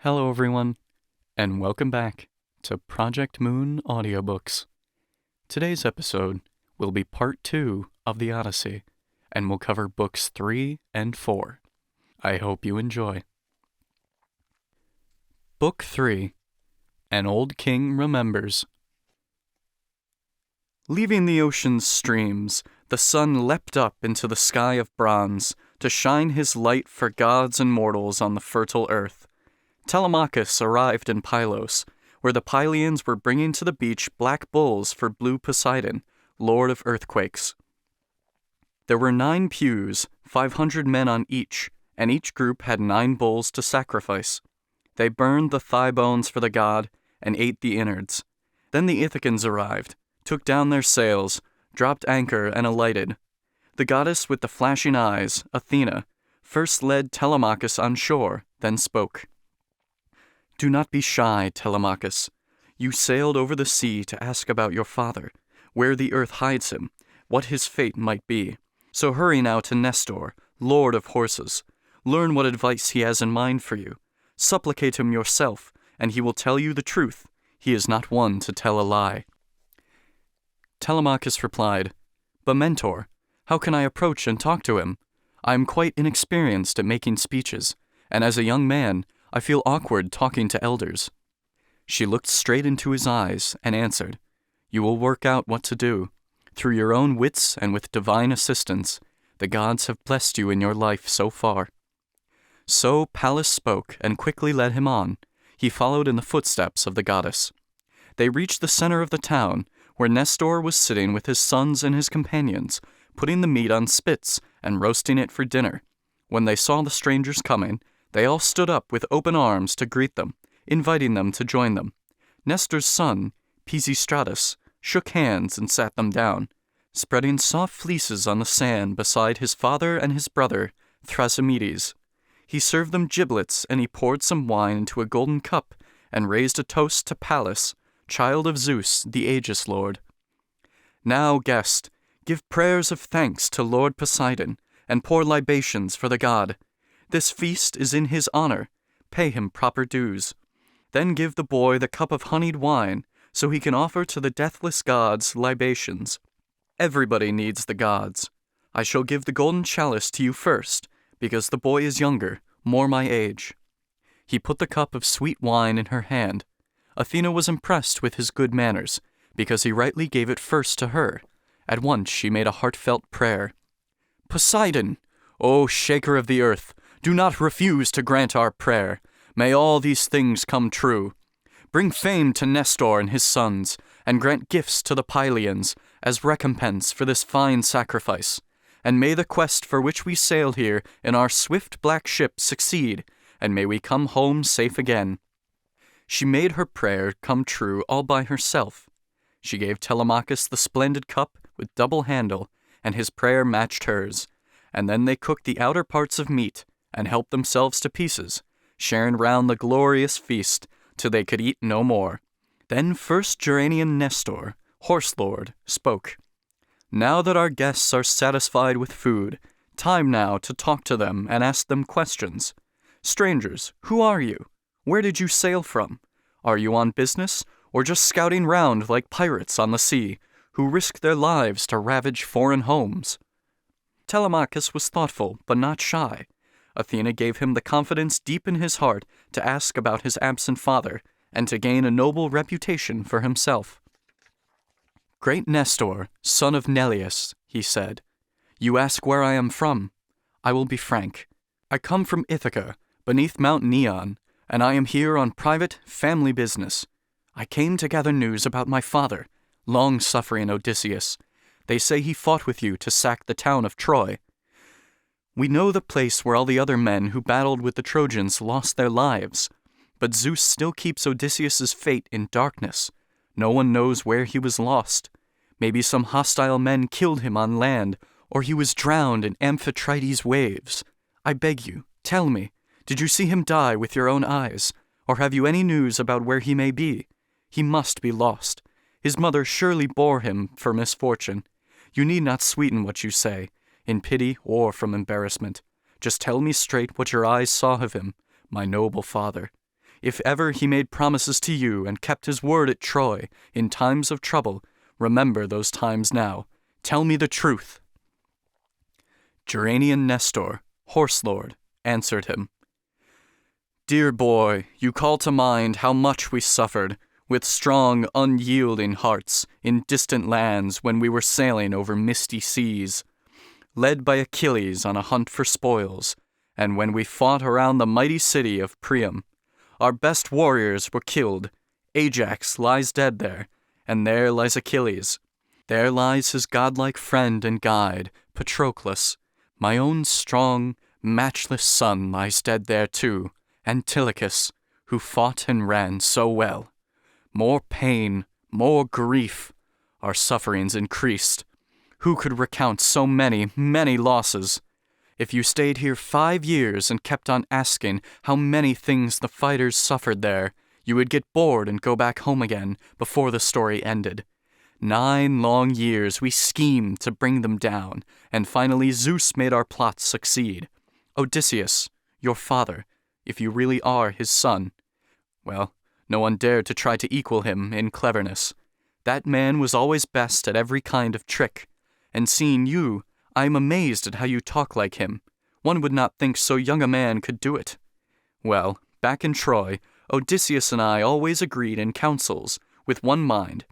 Hello everyone, and welcome back to Project Moon Audiobooks. Today's episode will be part 2 of the Odyssey, and will cover books 3 and 4. I hope you enjoy. Book 3, An Old King Remembers. Leaving the ocean's streams, the sun leapt up into the sky of bronze to shine his light for gods and mortals on the fertile earth. Telemachus arrived in Pylos, where the Pylians were bringing to the beach black bulls for blue Poseidon, lord of earthquakes. There were 9 pews, 500 men on each, and each group had 9 bulls to sacrifice. They burned the thigh bones for the god and ate the innards. Then the Ithacans arrived, took down their sails, dropped anchor, and alighted. The goddess with the flashing eyes, Athena, first led Telemachus on shore, then spoke. "Do not be shy, Telemachus. You sailed over the sea to ask about your father, where the earth hides him, what his fate might be. So hurry now to Nestor, lord of horses. Learn what advice he has in mind for you. Supplicate him yourself, and he will tell you the truth. He is not one to tell a lie." Telemachus replied, "But Mentor, how can I approach and talk to him? I am quite inexperienced at making speeches, and as a young man, I feel awkward talking to elders." She looked straight into his eyes and answered, "You will work out what to do. Through your own wits and with divine assistance, the gods have blessed you in your life so far." So Pallas spoke and quickly led him on. He followed in the footsteps of the goddess. They reached the center of the town, where Nestor was sitting with his sons and his companions, putting the meat on spits and roasting it for dinner. When they saw the strangers coming, they all stood up with open arms to greet them, inviting them to join them. Nestor's son, Pisistratus, shook hands and sat them down, spreading soft fleeces on the sand beside his father and his brother, Thrasymedes. He served them giblets, and he poured some wine into a golden cup and raised a toast to Pallas, child of Zeus, the Aegis Lord. "Now, guest, give prayers of thanks to Lord Poseidon, and pour libations for the god. This feast is in his honor. Pay him proper dues. Then give the boy the cup of honeyed wine, so he can offer to the deathless gods libations. Everybody needs the gods. I shall give the golden chalice to you first, because the boy is younger, more my age." He put the cup of sweet wine in her hand. Athena was impressed with his good manners, because he rightly gave it first to her. At once she made a heartfelt prayer. "Poseidon, O shaker of the earth, do not refuse to grant our prayer. May all these things come true. Bring fame to Nestor and his sons, and grant gifts to the Pylians as recompense for this fine sacrifice. And may the quest for which we sailed here in our swift black ship succeed, and may we come home safe again." She made her prayer come true all by herself. She gave Telemachus the splendid cup with double handle, and his prayer matched hers. And then they cooked the outer parts of meat, and helped themselves to pieces, sharing round the glorious feast, till they could eat no more. Then first Geranian Nestor, horse lord, spoke. "Now that our guests are satisfied with food, time now to talk to them and ask them questions. Strangers, who are you? Where did you sail from? Are you on business, or just scouting round like pirates on the sea, who risk their lives to ravage foreign homes?" Telemachus was thoughtful, but not shy. Athena gave him the confidence deep in his heart to ask about his absent father, and to gain a noble reputation for himself. "Great Nestor, son of Neleus," he said, "you ask where I am from. I will be frank. I come from Ithaca, beneath Mount Neon, and I am here on private, family business. I came to gather news about my father, long-suffering Odysseus. They say he fought with you to sack the town of Troy. We know the place where all the other men who battled with the Trojans lost their lives, but Zeus still keeps Odysseus's fate in darkness. No one knows where he was lost. Maybe some hostile men killed him on land, or he was drowned in Amphitrite's waves. I beg you, tell me, did you see him die with your own eyes, or have you any news about where he may be? He must be lost. His mother surely bore him for misfortune. You need not sweeten what you say, in pity or from embarrassment. Just tell me straight what your eyes saw of him, my noble father. If ever he made promises to you and kept his word at Troy in times of trouble, remember those times now. Tell me the truth." Geranian Nestor, horse lord, answered him, "Dear boy, you call to mind how much we suffered, with strong, unyielding hearts, in distant lands when we were sailing over misty seas, led by Achilles on a hunt for spoils, and when we fought around the mighty city of Priam. Our best warriors were killed. Ajax lies dead there, and there lies Achilles. There lies his godlike friend and guide, Patroclus. My own strong, matchless son lies dead there too, Antilochus, who fought and ran so well. More pain, more grief. Our sufferings increased. Who could recount so many, many losses? If you stayed here 5 years and kept on asking how many things the fighters suffered there, you would get bored and go back home again before the story ended. 9 long years we schemed to bring them down, and finally Zeus made our plots succeed. Odysseus, your father, if you really are his son. Well, no one dared to try to equal him in cleverness. That man was always best at every kind of trick. And seeing you, I am amazed at how you talk like him. One would not think so young a man could do it. Well, back in Troy, Odysseus and I always agreed in councils, with one mind.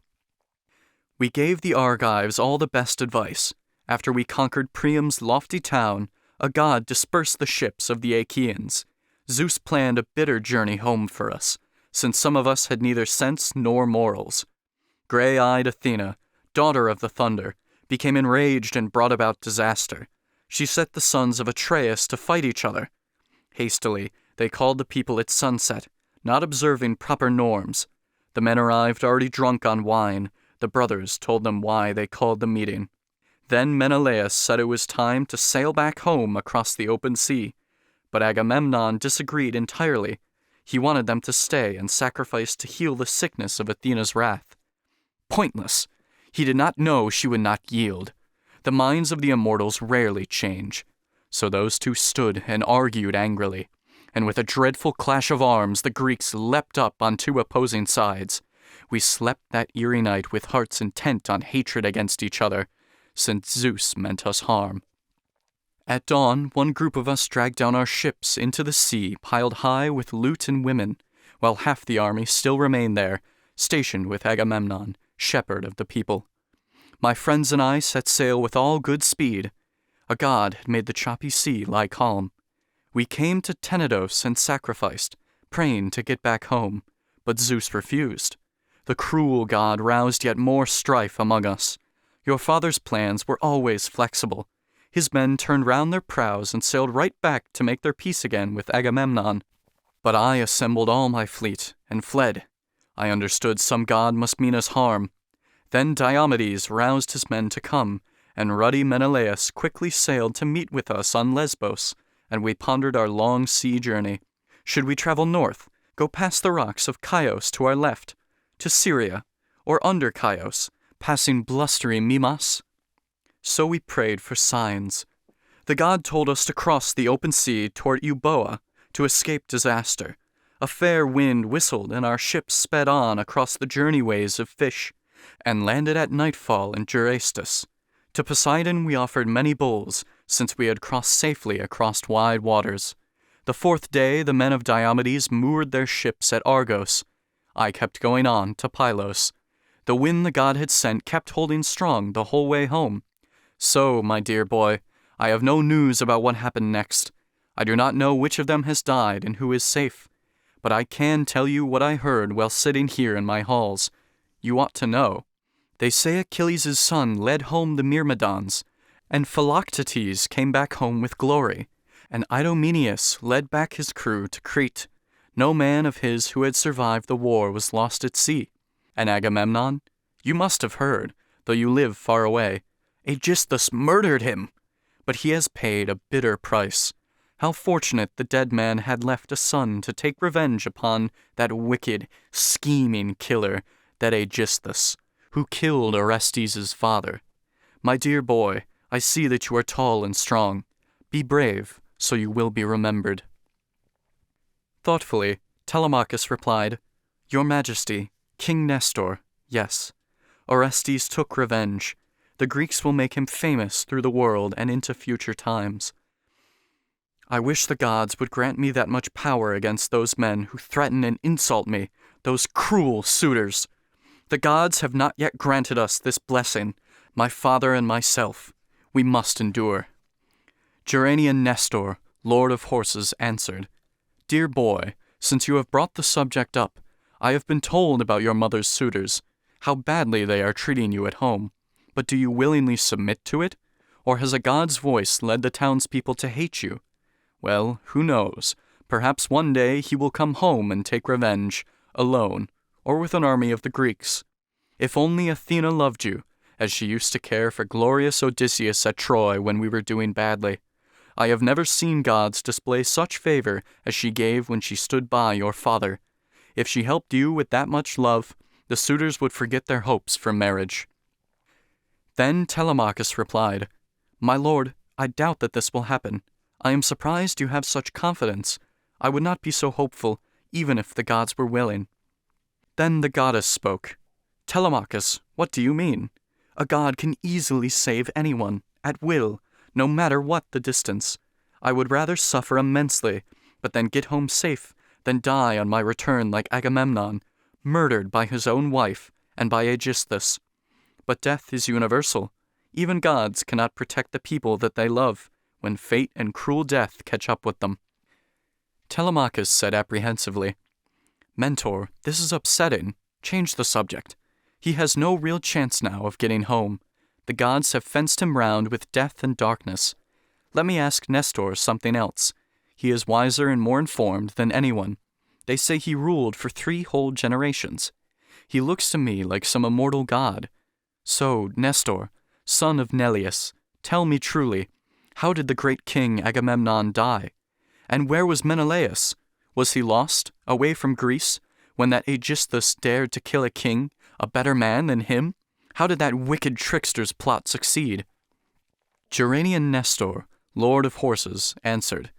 We gave the Argives all the best advice. After we conquered Priam's lofty town, a god dispersed the ships of the Achaeans. Zeus planned a bitter journey home for us, since some of us had neither sense nor morals. Gray-eyed Athena, daughter of the thunder, became enraged and brought about disaster. She set the sons of Atreus to fight each other. Hastily, they called the people at sunset, not observing proper norms. The men arrived already drunk on wine. The brothers told them why they called the meeting. Then Menelaus said it was time to sail back home across the open sea. But Agamemnon disagreed entirely. He wanted them to stay and sacrifice to heal the sickness of Athena's wrath. Pointless! He did not know she would not yield. The minds of the immortals rarely change. So those two stood and argued angrily, and with a dreadful clash of arms the Greeks leapt up on 2 opposing sides. We slept that eerie night with hearts intent on hatred against each other, since Zeus meant us harm. At dawn, one group of us dragged down our ships into the sea piled high with loot and women, while half the army still remained there, stationed with Agamemnon, shepherd of the people. My friends and I set sail with all good speed. A god had made the choppy sea lie calm. We came to Tenedos and sacrificed, praying to get back home, but Zeus refused. The cruel god roused yet more strife among us. Your father's plans were always flexible. His men turned round their prows and sailed right back to make their peace again with Agamemnon. But I assembled all my fleet and fled. I understood some god must mean us harm. Then Diomedes roused his men to come, and ruddy Menelaus quickly sailed to meet with us on Lesbos, and we pondered our long sea journey. Should we travel north, go past the rocks of Chios to our left, to Syria, or under Chios, passing blustery Mimas? So we prayed for signs. The god told us to cross the open sea toward Euboea to escape disaster. A fair wind whistled, and our ships sped on across the journeyways of fish, and landed at nightfall in Geraestus. To Poseidon we offered many bulls, since we had crossed safely across wide waters. The 4th day the men of Diomedes moored their ships at Argos. I kept going on to Pylos. The wind the god had sent kept holding strong the whole way home. So, my dear boy, I have no news about what happened next. I do not know which of them has died and who is safe. But I can tell you what I heard while sitting here in my halls. You ought to know. They say Achilles' son led home the Myrmidons, and Philoctetes came back home with glory, and Idomeneus led back his crew to Crete. No man of his who had survived the war was lost at sea. And Agamemnon? You must have heard, though you live far away. Aegisthus murdered him, but he has paid a bitter price. How fortunate the dead man had left a son to take revenge upon that wicked, scheming killer, that Aegisthus, who killed Orestes' father. My dear boy, I see that you are tall and strong. Be brave, so you will be remembered. Thoughtfully, Telemachus replied, "Your Majesty, King Nestor, yes. Orestes took revenge. The Greeks will make him famous through the world and into future times. I wish the gods would grant me that much power against those men who threaten and insult me, those cruel suitors. The gods have not yet granted us this blessing, my father and myself. We must endure." Gerenian Nestor, lord of horses, answered, "Dear boy, since you have brought the subject up, I have been told about your mother's suitors, how badly they are treating you at home. But do you willingly submit to it? Or has a god's voice led the townspeople to hate you? Well, who knows? Perhaps one day he will come home and take revenge, alone, or with an army of the Greeks. If only Athena loved you, as she used to care for glorious Odysseus at Troy when we were doing badly. I have never seen gods display such favor as she gave when she stood by your father. If she helped you with that much love, the suitors would forget their hopes for marriage." Then Telemachus replied, "My lord, I doubt that this will happen. I am surprised you have such confidence. I would not be so hopeful, even if the gods were willing." Then the goddess spoke. "Telemachus, what do you mean? A god can easily save anyone, at will, no matter what the distance. I would rather suffer immensely, but then get home safe, than die on my return like Agamemnon, murdered by his own wife and by Aegisthus. But death is universal. Even gods cannot protect the people that they love, when fate and cruel death catch up with them." Telemachus said apprehensively, "Mentor, this is upsetting. Change the subject. He has no real chance now of getting home. The gods have fenced him round with death and darkness. Let me ask Nestor something else. He is wiser and more informed than anyone. They say he ruled for 3 whole generations. He looks to me like some immortal god. So, Nestor, son of Neleus, tell me truly, how did the great king Agamemnon die? And where was Menelaus? Was he lost, away from Greece, when that Aegisthus dared to kill a king, a better man than him? How did that wicked trickster's plot succeed?" Gerenian Nestor, lord of horses, answered,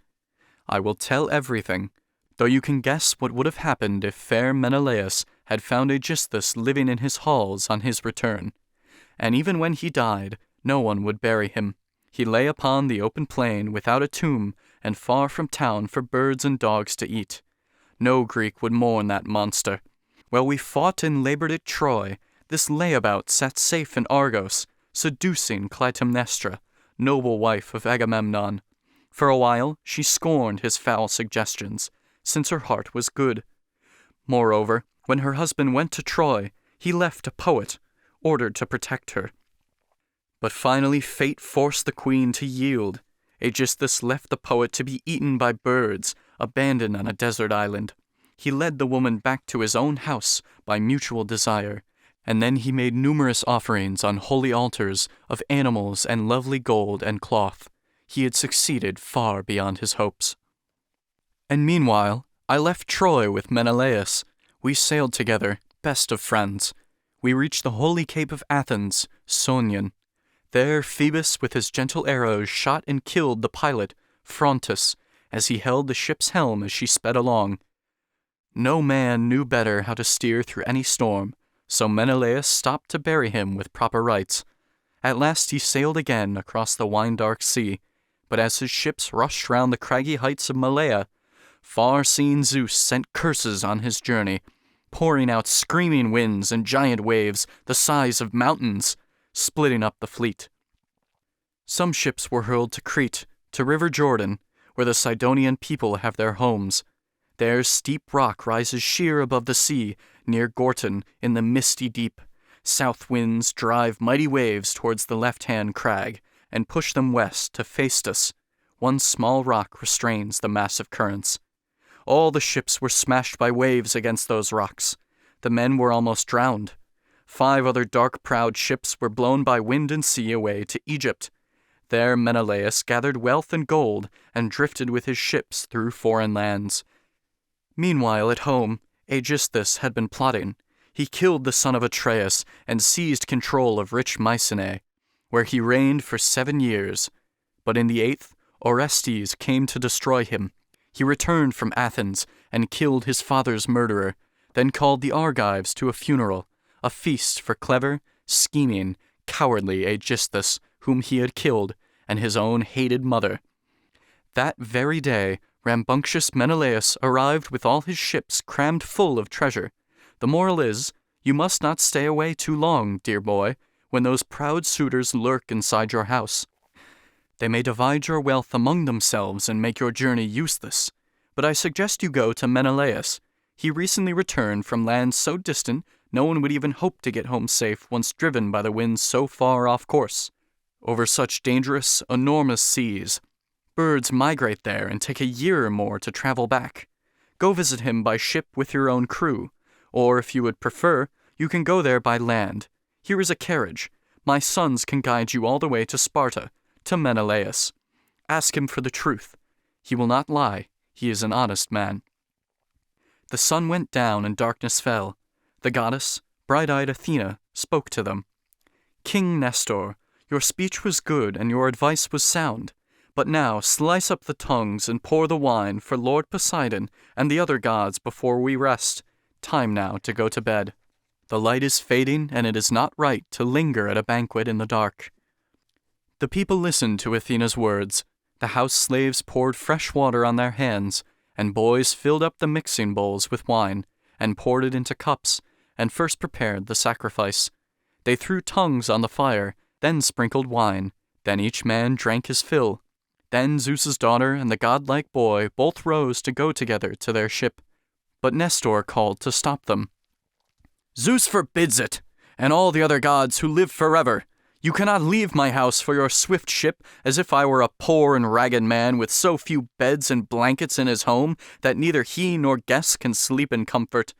"I will tell everything, though you can guess what would have happened if fair Menelaus had found Aegisthus living in his halls on his return. And even when he died, no one would bury him. He lay upon the open plain without a tomb and far from town for birds and dogs to eat. No Greek would mourn that monster. While we fought and labored at Troy, this layabout sat safe in Argos, seducing Clytemnestra, noble wife of Agamemnon. For a while she scorned his foul suggestions, since her heart was good. Moreover, when her husband went to Troy, he left a poet, ordered to protect her. But finally fate forced the queen to yield. Aegisthus left the poet to be eaten by birds, abandoned on a desert island. He led the woman back to his own house by mutual desire, and then he made numerous offerings on holy altars of animals and lovely gold and cloth. He had succeeded far beyond his hopes. And meanwhile, I left Troy with Menelaus. We sailed together, best of friends. We reached the holy cape of Athens, Sonion. There Phoebus with his gentle arrows shot and killed the pilot, Phrontis, as he held the ship's helm as she sped along. No man knew better how to steer through any storm, so Menelaus stopped to bury him with proper rites. At last he sailed again across the wine-dark sea, but as his ships rushed round the craggy heights of Malea, far-seeing Zeus sent curses on his journey, pouring out screaming winds and giant waves the size of mountains, splitting up the fleet. Some ships were hurled to Crete, to River Jordan, where the Sidonian people have their homes. There steep rock rises sheer above the sea, near Gortyn, in the misty deep. South winds drive mighty waves towards the left-hand crag, and push them west to Phaestus. One small rock restrains the massive currents. All the ships were smashed by waves against those rocks. The men were almost drowned. 5 other dark-prowed ships were blown by wind and sea away to Egypt. There Menelaus gathered wealth and gold and drifted with his ships through foreign lands. Meanwhile at home, Aegisthus had been plotting. He killed the son of Atreus and seized control of rich Mycenae, where he reigned for 7 years. But in the 8th, Orestes came to destroy him. He returned from Athens and killed his father's murderer, then called the Argives to a funeral, a feast for clever, scheming, cowardly Aegisthus, whom he had killed, and his own hated mother. That very day, rambunctious Menelaus arrived with all his ships crammed full of treasure. The moral is, you must not stay away too long, dear boy, when those proud suitors lurk inside your house. They may divide your wealth among themselves and make your journey useless, but I suggest you go to Menelaus. He recently returned from lands so distant no one would even hope to get home safe once driven by the winds so far off course. Over such dangerous, enormous seas, birds migrate there and take a year or more to travel back. Go visit him by ship with your own crew, or if you would prefer, you can go there by land. Here is a carriage. My sons can guide you all the way to Sparta, to Menelaus. Ask him for the truth. He will not lie. He is an honest man. The sun went down and darkness fell. The goddess, bright-eyed Athena, spoke to them. King Nestor, your speech was good and your advice was sound. But now slice up the tongues and pour the wine for Lord Poseidon and the other gods before we rest. Time now to go to bed. The light is fading, and it is not right to linger at a banquet in the dark. The people listened to Athena's words. The house slaves poured fresh water on their hands, and boys filled up the mixing bowls with wine, and poured it into cups, and first prepared the sacrifice. They threw tongues on the fire, then sprinkled wine, then each man drank his fill. Then Zeus's daughter and the godlike boy both rose to go together to their ship. But Nestor called to stop them. Zeus forbids it, and all the other gods who live forever. You cannot leave my house for your swift ship as if I were a poor and ragged man with so few beds and blankets in his home that neither he nor guests can sleep in comfort.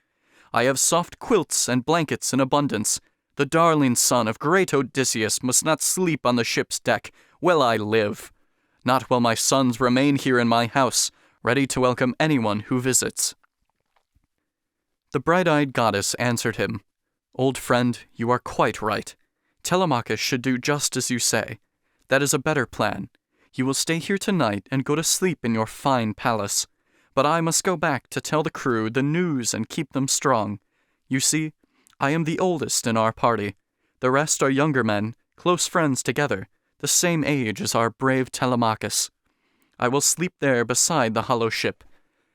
I have soft quilts and blankets in abundance. The darling son of great Odysseus must not sleep on the ship's deck while I live. Not while my sons remain here in my house, ready to welcome anyone who visits. The bright-eyed goddess answered him, Old friend, you are quite right. Telemachus should do just as you say. That is a better plan. You will stay here tonight and go to sleep in your fine palace. But I must go back to tell the crew the news and keep them strong. You see, I am the oldest in our party. The rest are younger men, close friends together, the same age as our brave Telemachus. I will sleep there beside the hollow ship.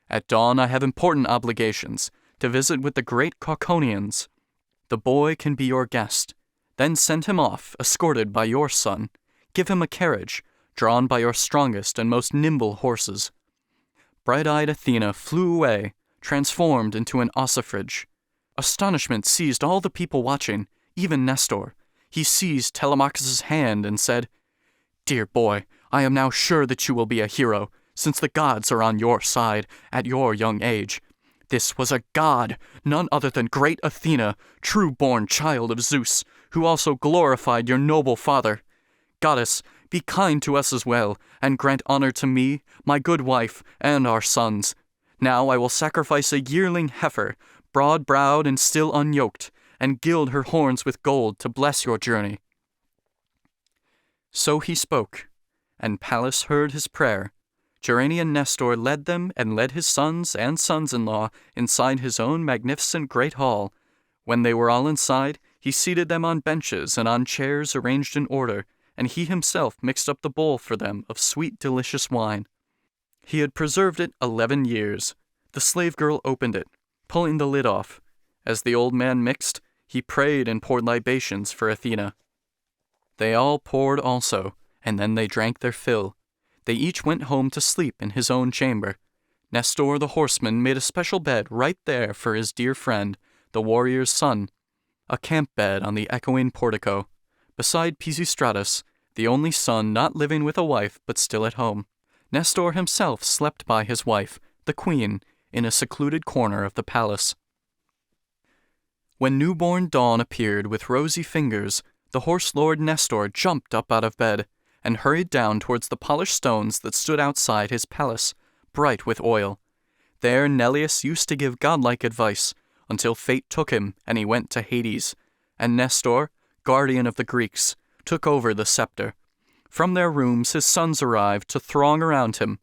At dawn I have important obligations, to visit with the great Cauconians. The boy can be your guest. Then send him off, escorted by your son. Give him a carriage, drawn by your strongest and most nimble horses. Bright-eyed Athena flew away, transformed into an ossifrage. Astonishment seized all the people watching, even Nestor. He seized Telemachus' hand and said, Dear boy, I am now sure that you will be a hero, since the gods are on your side at your young age. This was a god, none other than great Athena, true-born child of Zeus, who also glorified your noble father. Goddess, be kind to us as well, and grant honor to me, my good wife, and our sons. Now I will sacrifice a yearling heifer, broad-browed and still unyoked, and gild her horns with gold to bless your journey. So he spoke, and Pallas heard his prayer. Gerenian Nestor led them and led his sons and sons-in-law inside his own magnificent great hall. When they were all inside, he seated them on benches and on chairs arranged in order, and he himself mixed up the bowl for them of sweet, delicious wine. He had preserved it 11 years. The slave girl opened it, pulling the lid off. As the old man mixed, he prayed and poured libations for Athena. They all poured also, and then they drank their fill. They each went home to sleep in his own chamber. Nestor the horseman made a special bed right there for his dear friend, the warrior's son, a camp bed on the echoing portico, beside Pisistratus, the only son not living with a wife but still at home. Nestor himself slept by his wife, the queen, in a secluded corner of the palace. When newborn dawn appeared with rosy fingers, the horse-lord Nestor jumped up out of bed, and hurried down towards the polished stones that stood outside his palace, bright with oil. There Neleus used to give godlike advice, until fate took him and he went to Hades, and Nestor, guardian of the Greeks, took over the scepter. From their rooms his sons arrived to throng around him.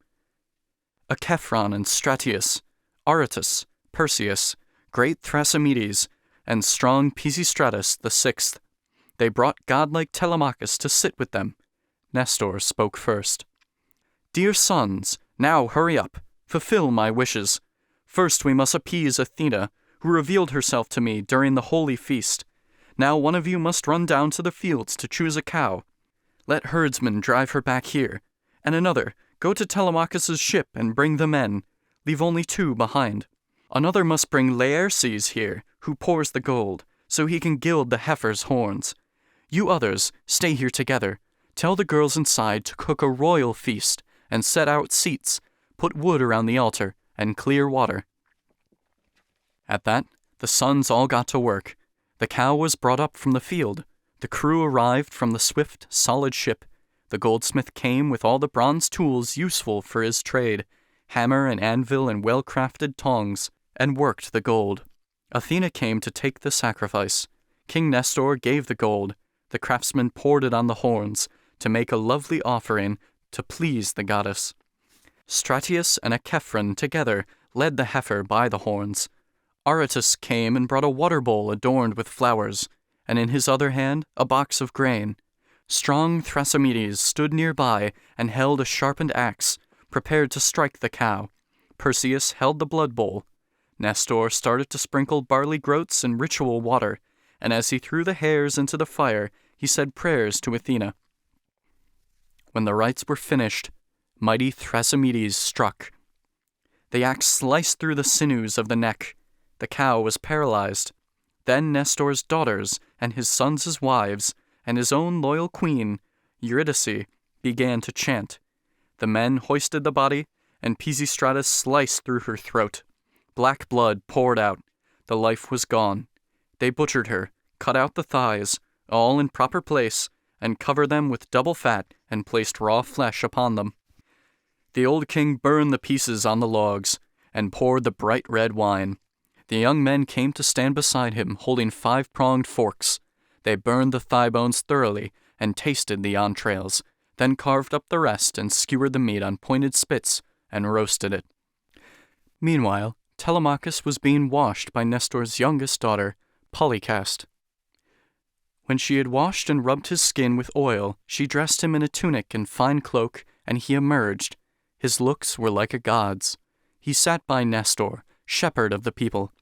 Achephron and Stratius, Auditus, Perseus, great Thrasymedes, and strong Pisistratus the sixth. They brought godlike Telemachus to sit with them. Nestor spoke first. Dear sons, now hurry up, fulfill my wishes. First we must appease Athena, who revealed herself to me during the holy feast. Now one of you must run down to the fields to choose a cow. Let herdsmen drive her back here, and another, go to Telemachus's ship and bring the men. Leave only 2 behind. Another must bring Laerces here, who pours the gold, so he can gild the heifer's horns. You others, stay here together. Tell the girls inside to cook a royal feast, and set out seats, put wood around the altar, and clear water. At that, the sons all got to work. The cow was brought up from the field. The crew arrived from the swift, solid ship. The goldsmith came with all the bronze tools useful for his trade, hammer and anvil and well-crafted tongs, and worked the gold. Athena came to take the sacrifice. King Nestor gave the gold. The craftsmen poured it on the horns, to make a lovely offering to please the goddess. Stratius and Achephron together led the heifer by the horns. Auditus came and brought a water bowl adorned with flowers, and in his other hand a box of grain. Strong Thrasymedes stood nearby and held a sharpened axe, prepared to strike the cow. Perseus held the blood bowl. Nestor started to sprinkle barley groats in ritual water, and as he threw the hares into the fire, he said prayers to Athena. When the rites were finished, mighty Thrasymedes struck. The axe sliced through the sinews of the neck. The cow was paralyzed. Then Nestor's daughters and his sons' wives and his own loyal queen, Eurydice, began to chant. The men hoisted the body, and Pisistratus sliced through her throat. Black blood poured out. The life was gone. They butchered her, cut out the thighs, all in proper place, and covered them with double fat and placed raw flesh upon them. The old king burned the pieces on the logs and poured the bright red wine. The young men came to stand beside him holding 5-pronged forks. They burned the thigh bones thoroughly and tasted the entrails, then carved up the rest and skewered the meat on pointed spits and roasted it. Meanwhile, Telemachus was being washed by Nestor's youngest daughter, Polycaste. When she had washed and rubbed his skin with oil, she dressed him in a tunic and fine cloak, and he emerged. His looks were like a god's. He sat by Nestor, shepherd of the people.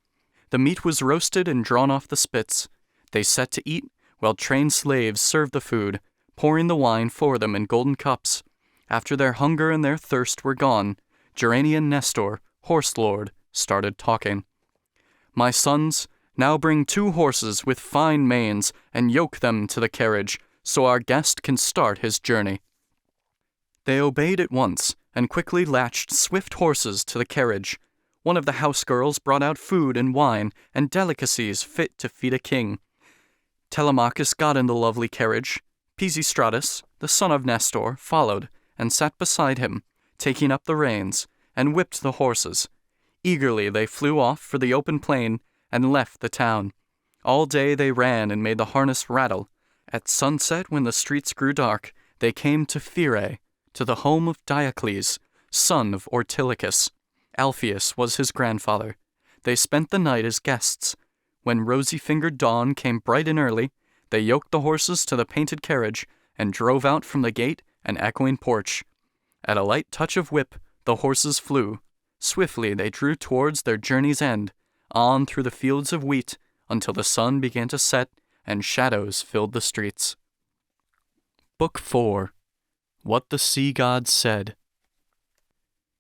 The meat was roasted and drawn off the spits. They set to eat, while trained slaves served the food, pouring the wine for them in golden cups. After their hunger and their thirst were gone, Gerenian Nestor, horse lord, started talking. My sons, now bring 2 horses with fine manes and yoke them to the carriage, so our guest can start his journey. They obeyed at once, and quickly latched swift horses to the carriage. One of the house girls brought out food and wine and delicacies fit to feed a king. Telemachus got in the lovely carriage. Pisistratus, the son of Nestor, followed, and sat beside him, taking up the reins, and whipped the horses. Eagerly they flew off for the open plain, and left the town. All day they ran and made the harness rattle. At sunset, when the streets grew dark, they came to Phyrae, to the home of Diocles, son of Ortilochus. Alpheus was his grandfather. They spent the night as guests. When rosy-fingered dawn came bright and early, they yoked the horses to the painted carriage and drove out from the gate and echoing porch. At a light touch of whip, the horses flew. Swiftly they drew towards their journey's end, on through the fields of wheat, until the sun began to set and shadows filled the streets. Book 4. What the Sea Gods Said.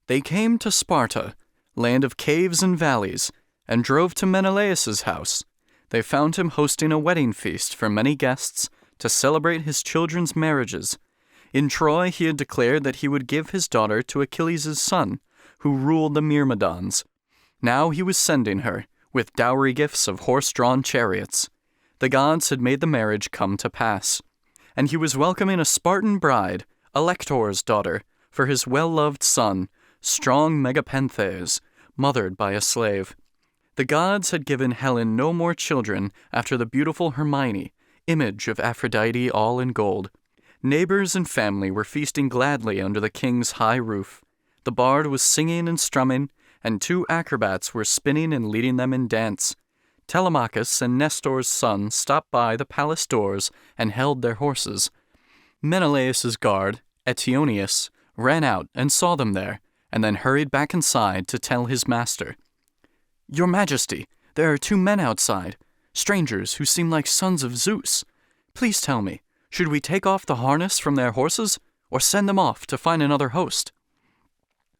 They came to Sparta, land of caves and valleys, and drove to Menelaus's house. They found him hosting a wedding feast for many guests to celebrate his children's marriages. In Troy he had declared that he would give his daughter to Achilles' son, who ruled the Myrmidons. Now he was sending her, with dowry gifts of horse-drawn chariots. The gods had made the marriage come to pass, and he was welcoming a Spartan bride, Alector's daughter, for his well-loved son, strong Megapenthes, mothered by a slave. The gods had given Helen no more children after the beautiful Hermione, image of Aphrodite all in gold. Neighbors and family were feasting gladly under the king's high roof. The bard was singing and strumming, and 2 acrobats were spinning and leading them in dance. Telemachus and Nestor's son stopped by the palace doors and held their horses. Menelaus's guard, Eteoneus, ran out and saw them there, and then hurried back inside to tell his master. "Your Majesty, there are 2 men outside, strangers who seem like sons of Zeus. Please tell me, should we take off the harness from their horses, or send them off to find another host?"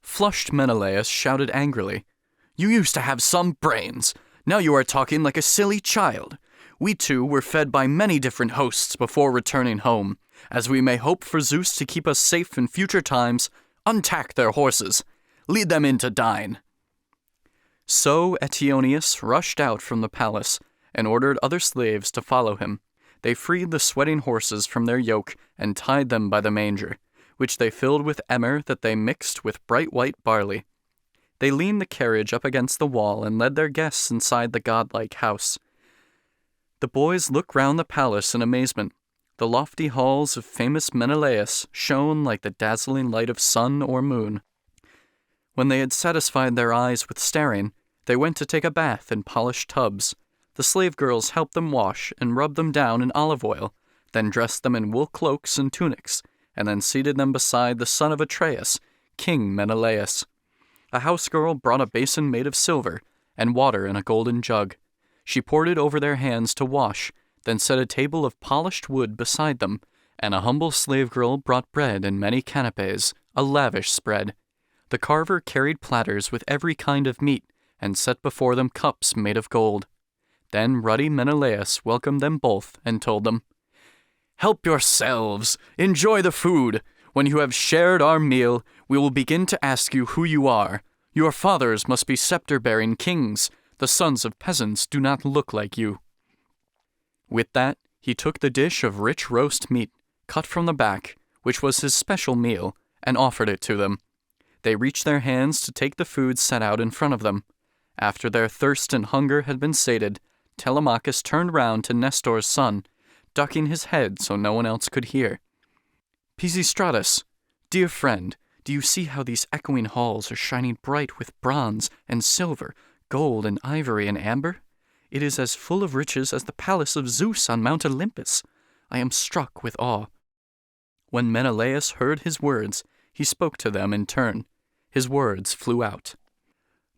Flushed Menelaus shouted angrily, "You used to have some brains. Now you are talking like a silly child. We too were fed by many different hosts before returning home. As we may hope for Zeus to keep us safe in future times, untack their horses. Lead them in to dine." So Eteoneus rushed out from the palace and ordered other slaves to follow him. They freed the sweating horses from their yoke and tied them by the manger, which they filled with emmer that they mixed with bright white barley. They leaned the carriage up against the wall and led their guests inside the godlike house. The boys looked round the palace in amazement. The lofty halls of famous Menelaus shone like the dazzling light of sun or moon. When they had satisfied their eyes with staring, they went to take a bath in polished tubs. The slave girls helped them wash and rubbed them down in olive oil, then dressed them in wool cloaks and tunics, and then seated them beside the son of Atreus, King Menelaus. A house-girl brought a basin made of silver, and water in a golden jug. She poured it over their hands to wash, then set a table of polished wood beside them, and a humble slave girl brought bread and many canapes, a lavish spread. The carver carried platters with every kind of meat, and set before them cups made of gold. Then ruddy Menelaus welcomed them both and told them, "Help yourselves, enjoy the food. When you have shared our meal, we will begin to ask you who you are. Your fathers must be scepter-bearing kings. The sons of peasants do not look like you." With that, he took the dish of rich roast meat, cut from the back, which was his special meal, and offered it to them. They reached their hands to take the food set out in front of them. After their thirst and hunger had been sated, Telemachus turned round to Nestor's son, ducking his head so no one else could hear. "Pisistratus, dear friend, do you see how these echoing halls are shining bright with bronze and silver, gold and ivory and amber? It is as full of riches as the palace of Zeus on Mount Olympus. I am struck with awe." When Menelaus heard his words, he spoke to them in turn. His words flew out.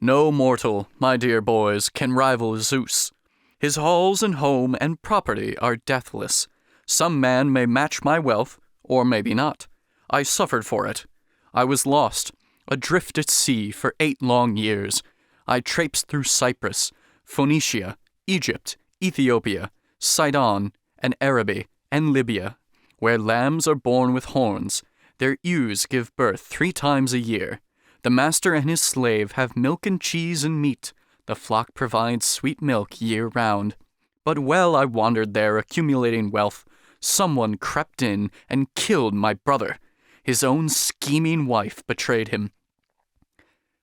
"No mortal, my dear boys, can rival Zeus. His halls and home and property are deathless. Some man may match my wealth, or maybe not. I suffered for it. I was lost, adrift at sea for 8 long years. I traipsed through Cyprus, Phoenicia, Egypt, Ethiopia, Sidon, and Araby, and Libya, where lambs are born with horns. Their ewes give birth 3 times a year. The master and his slave have milk and cheese and meat. The flock provides sweet milk year-round. But while I wandered there accumulating wealth, someone crept in and killed my brother. His own scheming wife betrayed him.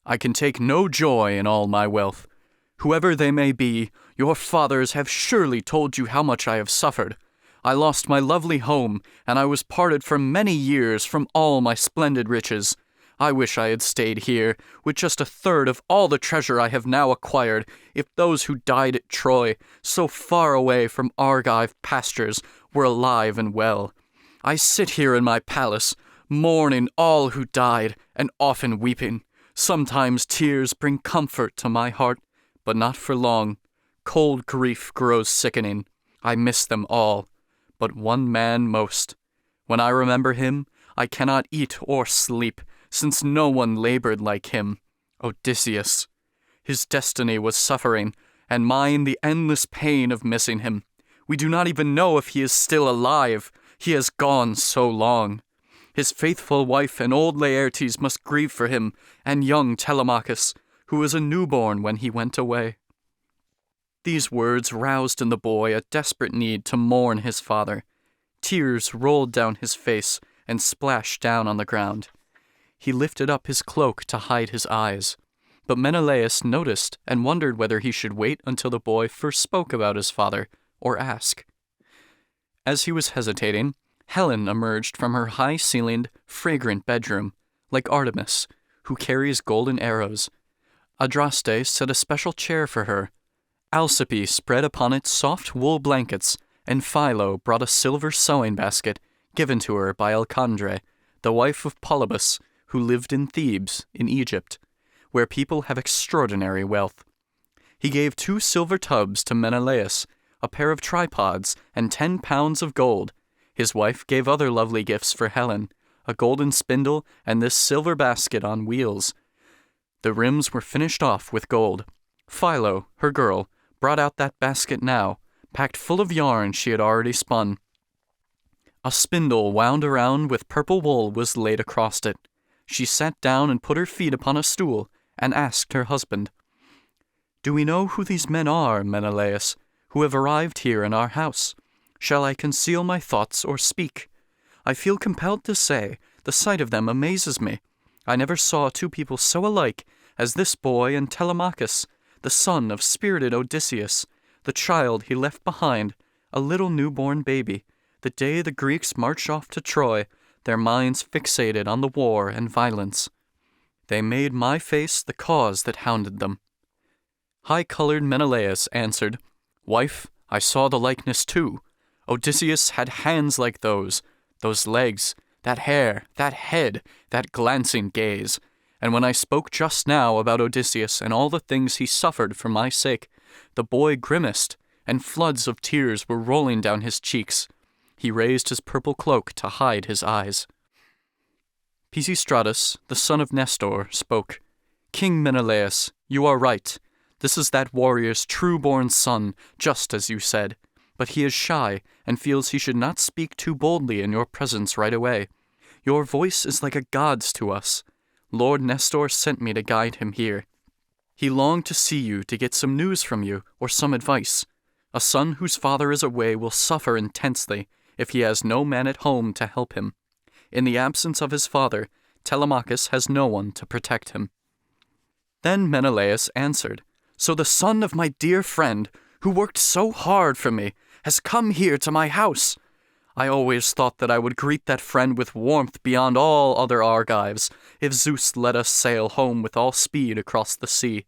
I can take no joy in all my wealth. Whoever they may be, your fathers have surely told you how much I have suffered. I lost my lovely home, and I was parted for many years from all my splendid riches. I wish I had stayed here, with just 1/3 of all the treasure I have now acquired, if those who died at Troy, so far away from Argive pastures, were alive and well. I sit here in my palace, mourning all who died, and often weeping. Sometimes tears bring comfort to my heart, but not for long. Cold grief grows sickening. I miss them all, but one man most. When I remember him, I cannot eat or sleep, since no one labored like him, Odysseus. His destiny was suffering, and mine the endless pain of missing him. We do not even know if he is still alive. He has gone so long. His faithful wife and old Laertes must grieve for him, and young Telemachus, who was a newborn when he went away." These words roused in the boy a desperate need to mourn his father. Tears rolled down his face and splashed down on the ground. He lifted up his cloak to hide his eyes, but Menelaus noticed and wondered whether he should wait until the boy first spoke about his father, or ask. As he was hesitating, Helen emerged from her high-ceilinged, fragrant bedroom, like Artemis, who carries golden arrows. Adraste set a special chair for her. Alcippe spread upon it soft wool blankets, and Philo brought a silver sewing basket given to her by Alcandre, the wife of Polybus, who lived in Thebes, in Egypt, where people have extraordinary wealth. He gave 2 silver tubs to Menelaus, a pair of tripods, and 10 pounds of gold. His wife gave other lovely gifts for Helen, a golden spindle and this silver basket on wheels. The rims were finished off with gold. Philo, her girl, brought out that basket now, packed full of yarn she had already spun. A spindle wound around with purple wool was laid across it. She sat down and put her feet upon a stool, and asked her husband, "Do we know who these men are, Menelaus, who have arrived here in our house? Shall I conceal my thoughts or speak? I feel compelled to say, the sight of them amazes me. I never saw 2 people so alike as this boy and Telemachus, the son of spirited Odysseus, the child he left behind, a little newborn baby, the day the Greeks marched off to Troy, their minds fixated on the war and violence. They made my face the cause that hounded them." High-colored Menelaus answered, "Wife, I saw the likeness too. Odysseus had hands like those legs, that hair, that head, that glancing gaze. And when I spoke just now about Odysseus and all the things he suffered for my sake, the boy grimaced, and floods of tears were rolling down his cheeks. He raised his purple cloak to hide his eyes." Pisistratus, the son of Nestor, spoke, "King Menelaus, you are right. This is that warrior's true-born son, just as you said. But he is shy, and feels he should not speak too boldly in your presence right away. Your voice is like a god's to us. Lord Nestor sent me to guide him here. He longed to see you to get some news from you, or some advice. A son whose father is away will suffer intensely if he has no man at home to help him. In the absence of his father, Telemachus has no one to protect him." Then Menelaus answered, "So the son of my dear friend, who worked so hard for me, has come here to my house. I always thought that I would greet that friend with warmth beyond all other Argives, if Zeus let us sail home with all speed across the sea.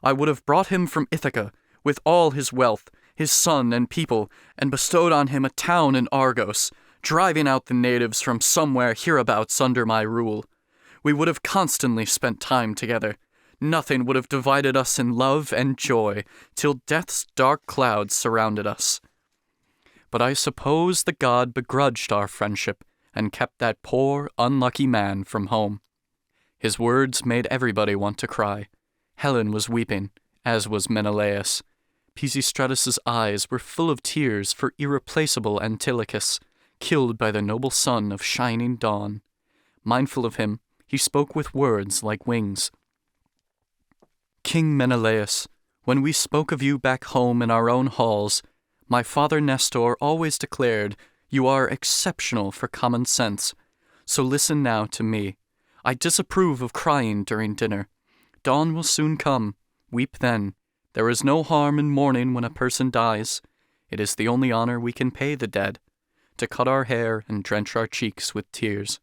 I would have brought him from Ithaca, with all his wealth, his son and people, and bestowed on him a town in Argos, driving out the natives from somewhere hereabouts under my rule. We would have constantly spent time together. Nothing would have divided us in love and joy, till death's dark clouds surrounded us. But I suppose the god begrudged our friendship, and kept that poor, unlucky man from home." His words made everybody want to cry. Helen was weeping, as was Menelaus. Pisistratus's eyes were full of tears for irreplaceable Antilochus, killed by the noble son of shining dawn. Mindful of him, he spoke with words like wings. "King Menelaus, when we spoke of you back home in our own halls, my father Nestor always declared you are exceptional for common sense. So listen now to me. I disapprove of crying during dinner. Dawn will soon come. Weep then. There is no harm in mourning when a person dies. It is the only honor we can pay the dead, to cut our hair and drench our cheeks with tears.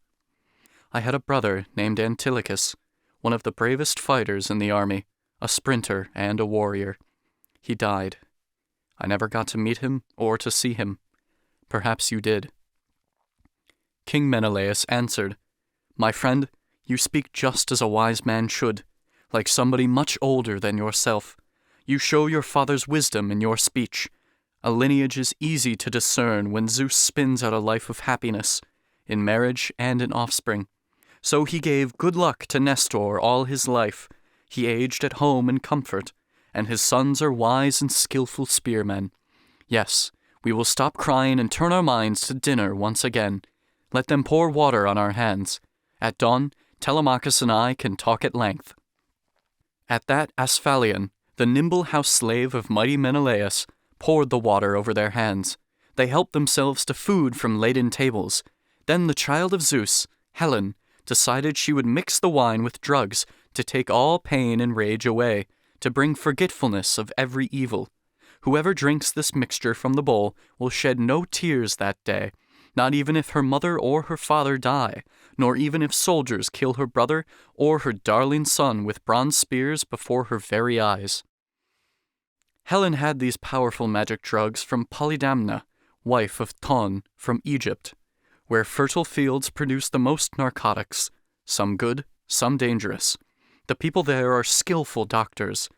I had a brother named Antilochus, one of the bravest fighters in the army, a sprinter and a warrior. He died. I never got to meet him or to see him. Perhaps you did." King Menelaus answered, "My friend, you speak just as a wise man should, like somebody much older than yourself. You show your father's wisdom in your speech. A lineage is easy to discern when Zeus spins out a life of happiness, in marriage and in offspring. So he gave good luck to Nestor all his life. He aged at home in comfort, and his sons are wise and skillful spearmen. Yes, we will stop crying and turn our minds to dinner once again. Let them pour water on our hands. At dawn, Telemachus and I can talk at length." At that Asphalion, the nimble house-slave of mighty Menelaus, poured the water over their hands. They helped themselves to food from laden tables. Then the child of Zeus, Helen, decided she would mix the wine with drugs to take all pain and rage away, to bring forgetfulness of every evil. Whoever drinks this mixture from the bowl will shed no tears that day, not even if her mother or her father die, nor even if soldiers kill her brother or her darling son with bronze spears before her very eyes. Helen had these powerful magic drugs from Polydamna, wife of Thon, from Egypt, where fertile fields produce the most narcotics, some good, some dangerous. The people there are skillful doctors.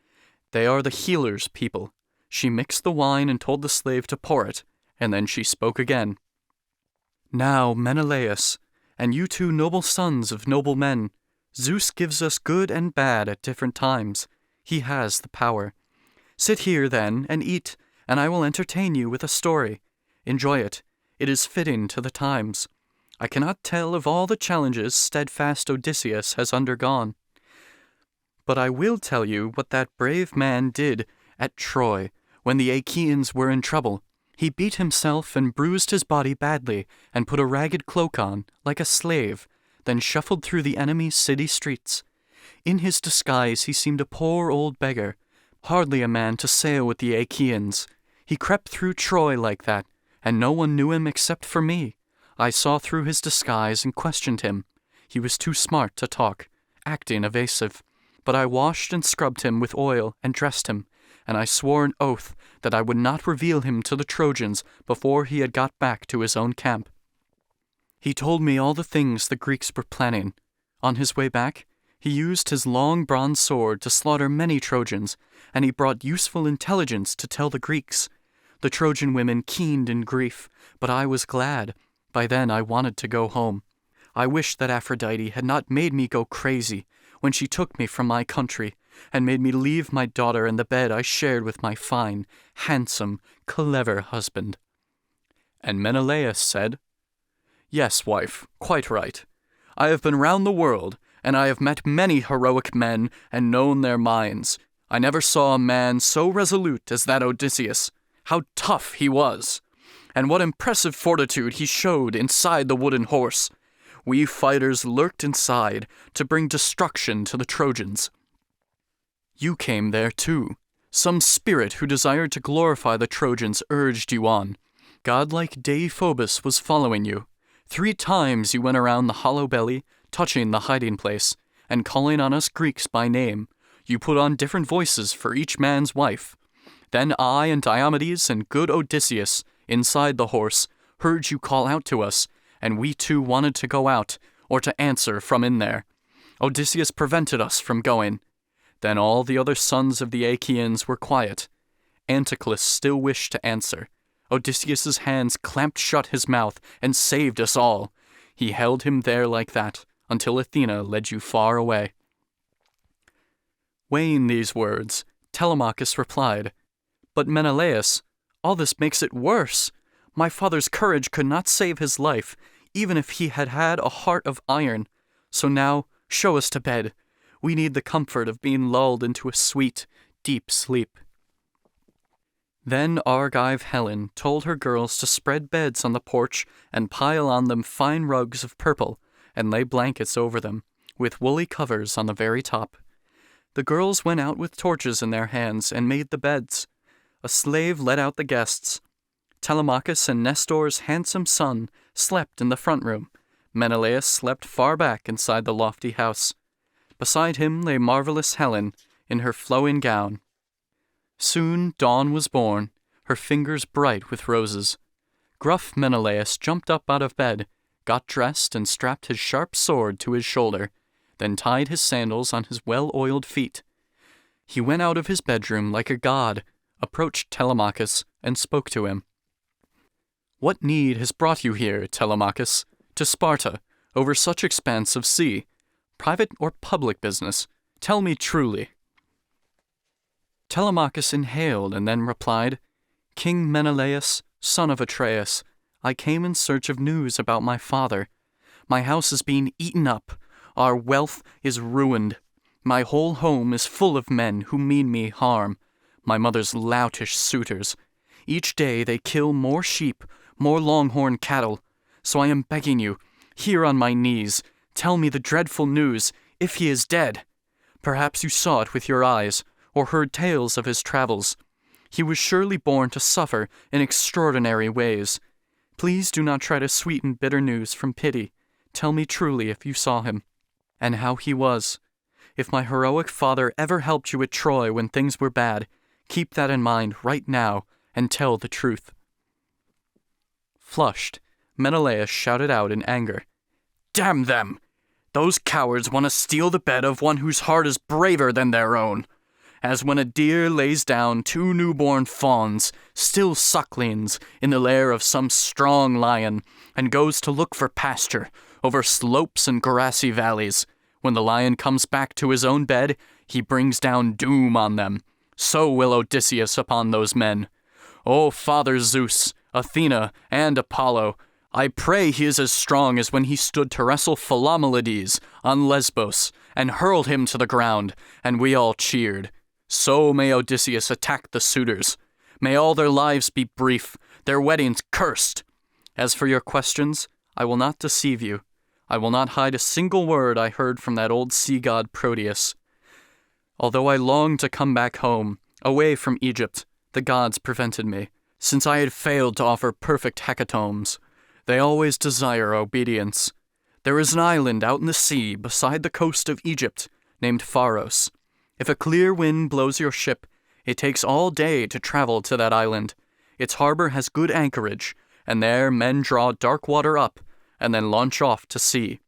They are the healer's people. She mixed the wine and told the slave to pour it, and then she spoke again. Now, Menelaus, and you two noble sons of noble men, Zeus gives us good and bad at different times. He has the power. Sit here, then, and eat, and I will entertain you with a story. Enjoy it. It is fitting to the times. I cannot tell of all the challenges steadfast Odysseus has undergone. But I will tell you what that brave man did at Troy when the Achaeans were in trouble. He beat himself and bruised his body badly and put a ragged cloak on, like a slave, then shuffled through the enemy's city streets. In his disguise he seemed a poor old beggar, hardly a man to sail with the Achaeans. He crept through Troy like that, and no one knew him except for me. I saw through his disguise and questioned him. He was too smart to talk, acting evasive. But I washed and scrubbed him with oil and dressed him, and I swore an oath that I would not reveal him to the Trojans before he had got back to his own camp. He told me all the things the Greeks were planning. On his way back, he used his long bronze sword to slaughter many Trojans, and he brought useful intelligence to tell the Greeks. The Trojan women keened in grief, but I was glad. By then I wanted to go home. I wished that Aphrodite had not made me go crazy when she took me from my country and made me leave my daughter and the bed I shared with my fine, handsome, clever husband. And Menelaus said, Yes, wife, quite right. I have been round the world, and I have met many heroic men and known their minds. I never saw a man so resolute as that Odysseus. How tough he was! And what impressive fortitude he showed inside the wooden horse. We fighters lurked inside to bring destruction to the Trojans. You came there too. Some spirit who desired to glorify the Trojans urged you on. Godlike Deiphobus was following you. 3 times you went around the hollow belly, touching the hiding place, and calling on us Greeks by name. You put on different voices for each man's wife. Then I and Diomedes and good Odysseus, inside the horse, heard you call out to us, and we too wanted to go out, or to answer from in there. Odysseus prevented us from going. Then all the other sons of the Achaeans were quiet. Anticlus still wished to answer. Odysseus's hands clamped shut his mouth and saved us all. He held him there like that, until Athena led you far away. Weighing these words, Telemachus replied, But Menelaus, all this makes it worse. My father's courage could not save his life, even if he had had a heart of iron. So now, show us to bed. We need the comfort of being lulled into a sweet, deep sleep. Then Argive Helen told her girls to spread beds on the porch and pile on them fine rugs of purple, and lay blankets over them, with woolly covers on the very top. The girls went out with torches in their hands and made the beds. A slave led out the guests. Telemachus and Nestor's handsome son slept in the front room. Menelaus slept far back inside the lofty house. Beside him lay marvelous Helen in her flowing gown. Soon dawn was born, her fingers bright with roses. Gruff Menelaus jumped up out of bed, got dressed and strapped his sharp sword to his shoulder, then tied his sandals on his well-oiled feet. He went out of his bedroom like a god, approached Telemachus, and spoke to him. What need has brought you here, Telemachus, to Sparta, over such expanse of sea? Private or public business? Tell me truly. Telemachus inhaled and then replied, King Menelaus, son of Atreus, I came in search of news about my father. My house is being eaten up. Our wealth is ruined. My whole home is full of men who mean me harm. My mother's loutish suitors. Each day they kill more sheep, more longhorn cattle. So I am begging you, here on my knees, tell me the dreadful news, if he is dead. Perhaps you saw it with your eyes, or heard tales of his travels. He was surely born to suffer in extraordinary ways. Please do not try to sweeten bitter news from pity. Tell me truly if you saw him, and how he was. If my heroic father ever helped you at Troy when things were bad, keep that in mind right now and tell the truth." Flushed, Menelaus shouted out in anger, "Damn them! Those cowards want to steal the bed of one whose heart is braver than their own. As when a deer lays down 2 newborn fawns, still sucklings, in the lair of some strong lion, and goes to look for pasture over slopes and grassy valleys. When the lion comes back to his own bed, he brings down doom on them. So will Odysseus upon those men. O Father Zeus, Athena, and Apollo, I pray he is as strong as when he stood to wrestle Philomelides on Lesbos and hurled him to the ground, and we all cheered. So may Odysseus attack the suitors. May all their lives be brief, their weddings cursed. As for your questions, I will not deceive you. I will not hide a single word I heard from that old sea god Proteus. Although I longed to come back home, away from Egypt, the gods prevented me, since I had failed to offer perfect hecatombs. They always desire obedience. There is an island out in the sea beside the coast of Egypt named Pharos. If a clear wind blows your ship, it takes all day to travel to that island. Its harbor has good anchorage, and there men draw dark water up and then launch off to sea.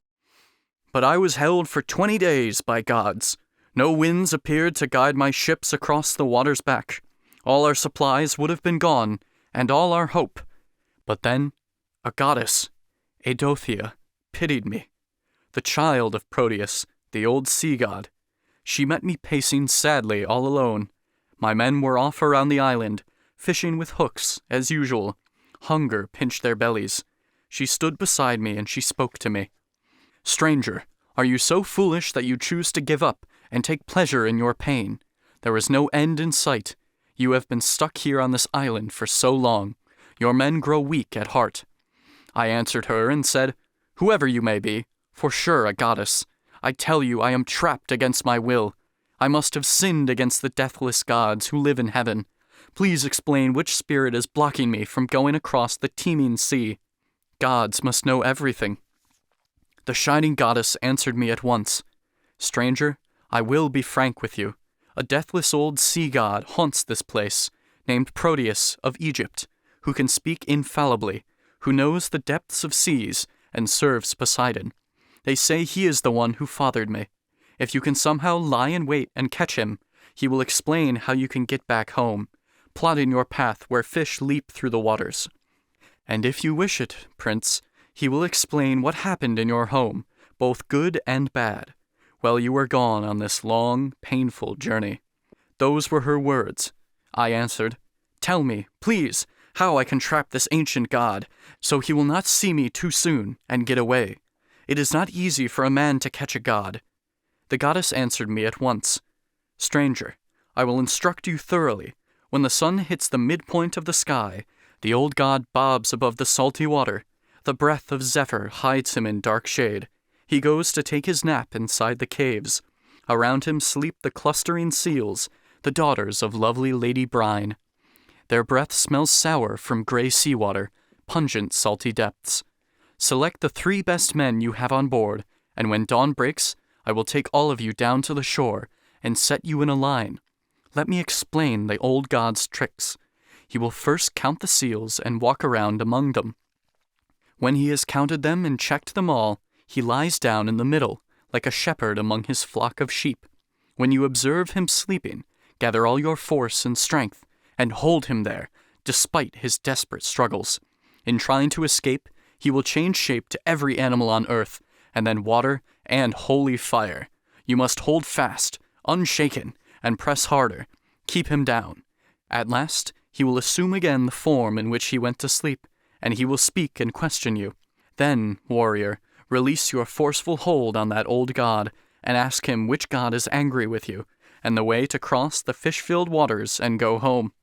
But I was held for 20 days by gods. No winds appeared to guide my ships across the water's back. All our supplies would have been gone, and all our hope. But then, a goddess, Eidothea, pitied me. The child of Proteus, the old sea god. She met me pacing sadly all alone. My men were off around the island, fishing with hooks, as usual. Hunger pinched their bellies. She stood beside me and she spoke to me. "Stranger, are you so foolish that you choose to give up and take pleasure in your pain? There is no end in sight. You have been stuck here on this island for so long. Your men grow weak at heart." I answered her and said, "Whoever you may be, for sure a goddess, I tell you I am trapped against my will. I must have sinned against the deathless gods who live in heaven. Please explain which spirit is blocking me from going across the teeming sea. Gods must know everything." The shining goddess answered me at once. "Stranger, I will be frank with you. A deathless old sea god haunts this place, named Proteus of Egypt, who can speak infallibly, who knows the depths of seas, and serves Poseidon. They say he is the one who fathered me. If you can somehow lie in wait and catch him, he will explain how you can get back home, plotting your path where fish leap through the waters. And if you wish it, Prince, he will explain what happened in your home, both good and bad, while you were gone on this long, painful journey." Those were her words. I answered, "Tell me, please, how I can trap this ancient god, so he will not see me too soon and get away. It is not easy for a man to catch a god." The goddess answered me at once, "Stranger, I will instruct you thoroughly. When the sun hits the midpoint of the sky, the old god bobs above the salty water. The breath of Zephyr hides him in dark shade. He goes to take his nap inside the caves. Around him sleep the clustering seals, the daughters of lovely Lady Brine. Their breath smells sour from gray seawater, pungent salty depths. Select the 3 best men you have on board, and when dawn breaks, I will take all of you down to the shore and set you in a line. Let me explain the old god's tricks. He will first count the seals and walk around among them. When he has counted them and checked them all, he lies down in the middle, like a shepherd among his flock of sheep. When you observe him sleeping, gather all your force and strength, and hold him there, despite his desperate struggles. In trying to escape, he will change shape to every animal on earth, and then water and holy fire. You must hold fast, unshaken, and press harder. Keep him down. At last, he will assume again the form in which he went to sleep, and he will speak and question you. Then, warrior, release your forceful hold on that old god, and ask him which god is angry with you, and the way to cross the fish-filled waters and go home."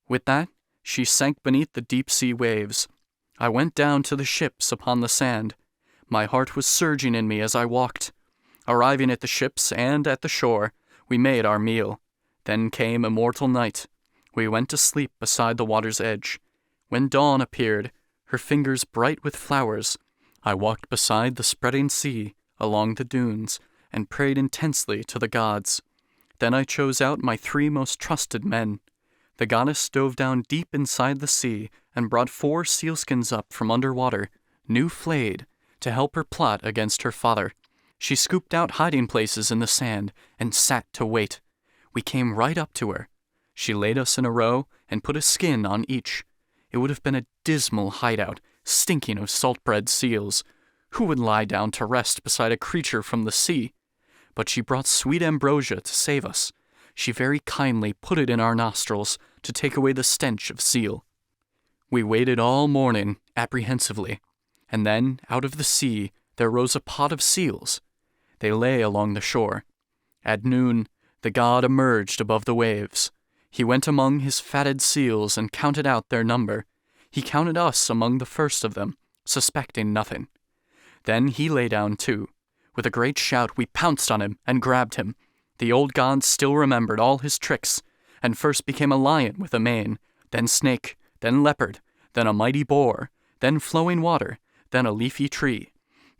With that, she sank beneath the deep-sea waves. I went down to the ships upon the sand. My heart was surging in me as I walked. Arriving at the ships and at the shore, we made our meal. Then came immortal night. We went to sleep beside the water's edge. When dawn appeared, her fingers bright with flowers. I walked beside the spreading sea, along the dunes, and prayed intensely to the gods. Then I chose out my 3 most trusted men. The goddess dove down deep inside the sea and brought 4 sealskins up from underwater, new flayed, to help her plot against her father. She scooped out hiding places in the sand and sat to wait. We came right up to her. She laid us in a row and put a skin on each. It would have been a dismal hideout, stinking of salt-bred seals. Who would lie down to rest beside a creature from the sea? But she brought sweet ambrosia to save us. She very kindly put it in our nostrils to take away the stench of seal. We waited all morning, apprehensively, and then, out of the sea, there rose a pod of seals. They lay along the shore. At noon, the god emerged above the waves. He went among his fatted seals and counted out their number. He counted us among the first of them, suspecting nothing. Then he lay down too. With a great shout we pounced on him and grabbed him. The old god still remembered all his tricks, and first became a lion with a mane, then snake, then leopard, then a mighty boar, then flowing water, then a leafy tree.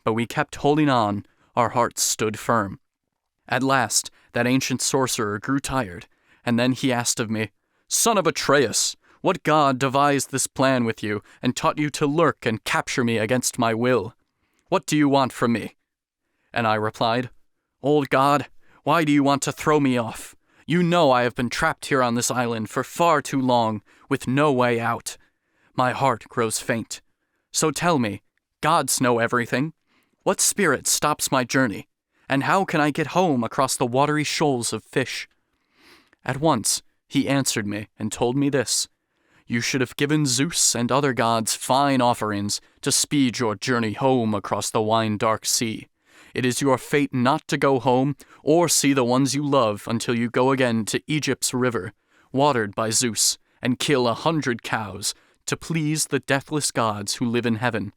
But we kept holding on, our hearts stood firm. At last, that ancient sorcerer grew tired, and then he asked of me, "Son of Atreus, what god devised this plan with you and taught you to lurk and capture me against my will? What do you want from me?" And I replied, "Old god, why do you want to throw me off? You know I have been trapped here on this island for far too long, with no way out. My heart grows faint. So tell me, gods know everything. What spirit stops my journey? And how can I get home across the watery shoals of fish?" At once he answered me and told me this: "You should have given Zeus and other gods fine offerings to speed your journey home across the wine-dark sea. It is your fate not to go home or see the ones you love until you go again to Egypt's river, watered by Zeus, and kill 100 cows to please the deathless gods who live in heaven.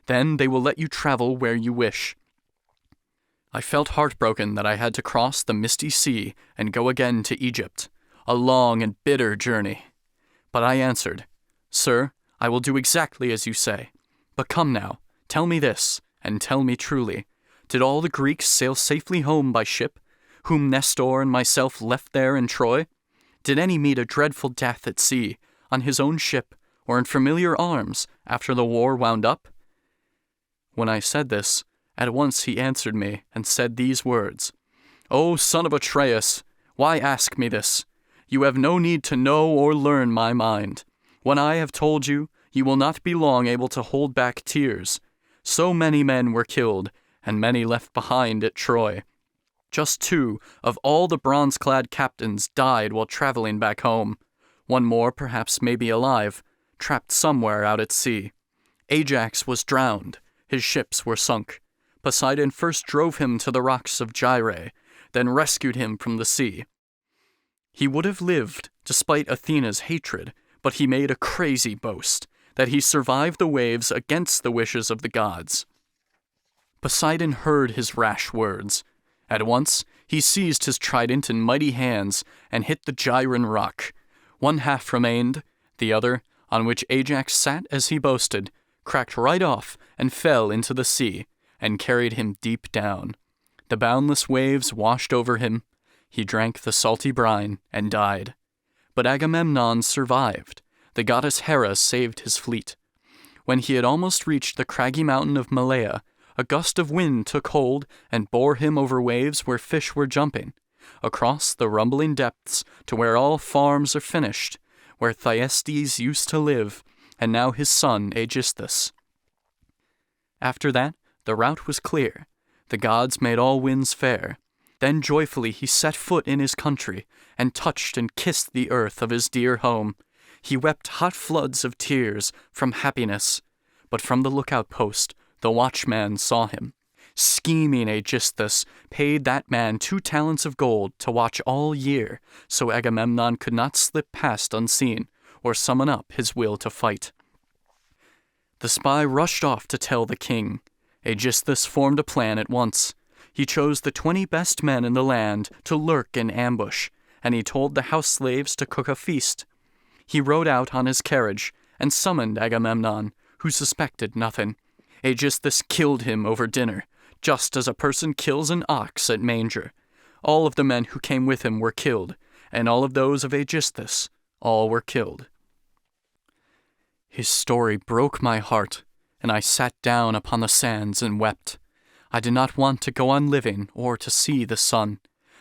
Then they will let you travel where you wish." I felt heartbroken that I had to cross the misty sea and go again to Egypt, a long and bitter journey. But I answered, "Sir, I will do exactly as you say. But come now, tell me this, and tell me truly. Did all the Greeks sail safely home by ship, whom Nestor and myself left there in Troy? Did any meet a dreadful death at sea, on his own ship, or in familiar arms, after the war wound up?" When I said this, at once he answered me and said these words: "O son of Atreus, why ask me this? You have no need to know or learn my mind. When I have told you, you will not be long able to hold back tears. So many men were killed, and many left behind at Troy. Just 2 of all the bronze-clad captains died while traveling back home. One more perhaps may be alive, trapped somewhere out at sea. Ajax was drowned, his ships were sunk. Poseidon first drove him to the rocks of Gyrae, then rescued him from the sea. He would have lived, despite Athena's hatred, but he made a crazy boast, that he survived the waves against the wishes of the gods. Poseidon heard his rash words. At once, he seized his trident in mighty hands and hit the Gyran rock. One half remained, the other, on which Ajax sat as he boasted, cracked right off and fell into the sea, and carried him deep down. The boundless waves washed over him. He drank the salty brine and died. But Agamemnon survived. The goddess Hera saved his fleet. When he had almost reached the craggy mountain of Malea, a gust of wind took hold and bore him over waves where fish were jumping, across the rumbling depths to where all farms are finished, where Thyestes used to live, and now his son Aegisthus. After that, the route was clear. The gods made all winds fair. Then joyfully he set foot in his country, and touched and kissed the earth of his dear home. He wept hot floods of tears from happiness. But from the lookout post, the watchman saw him. Scheming Aegisthus paid that man 2 talents of gold to watch all year, so Agamemnon could not slip past unseen, or summon up his will to fight. The spy rushed off to tell the king. Aegisthus formed a plan at once. He chose the 20 best men in the land to lurk in ambush, and he told the house slaves to cook a feast. He rode out on his carriage and summoned Agamemnon, who suspected nothing. Aegisthus killed him over dinner, just as a person kills an ox at manger. All of the men who came with him were killed, and all of those of Aegisthus, all were killed. His story broke my heart, and I sat down upon the sands and wept. I did not want to go on living or to see the sun.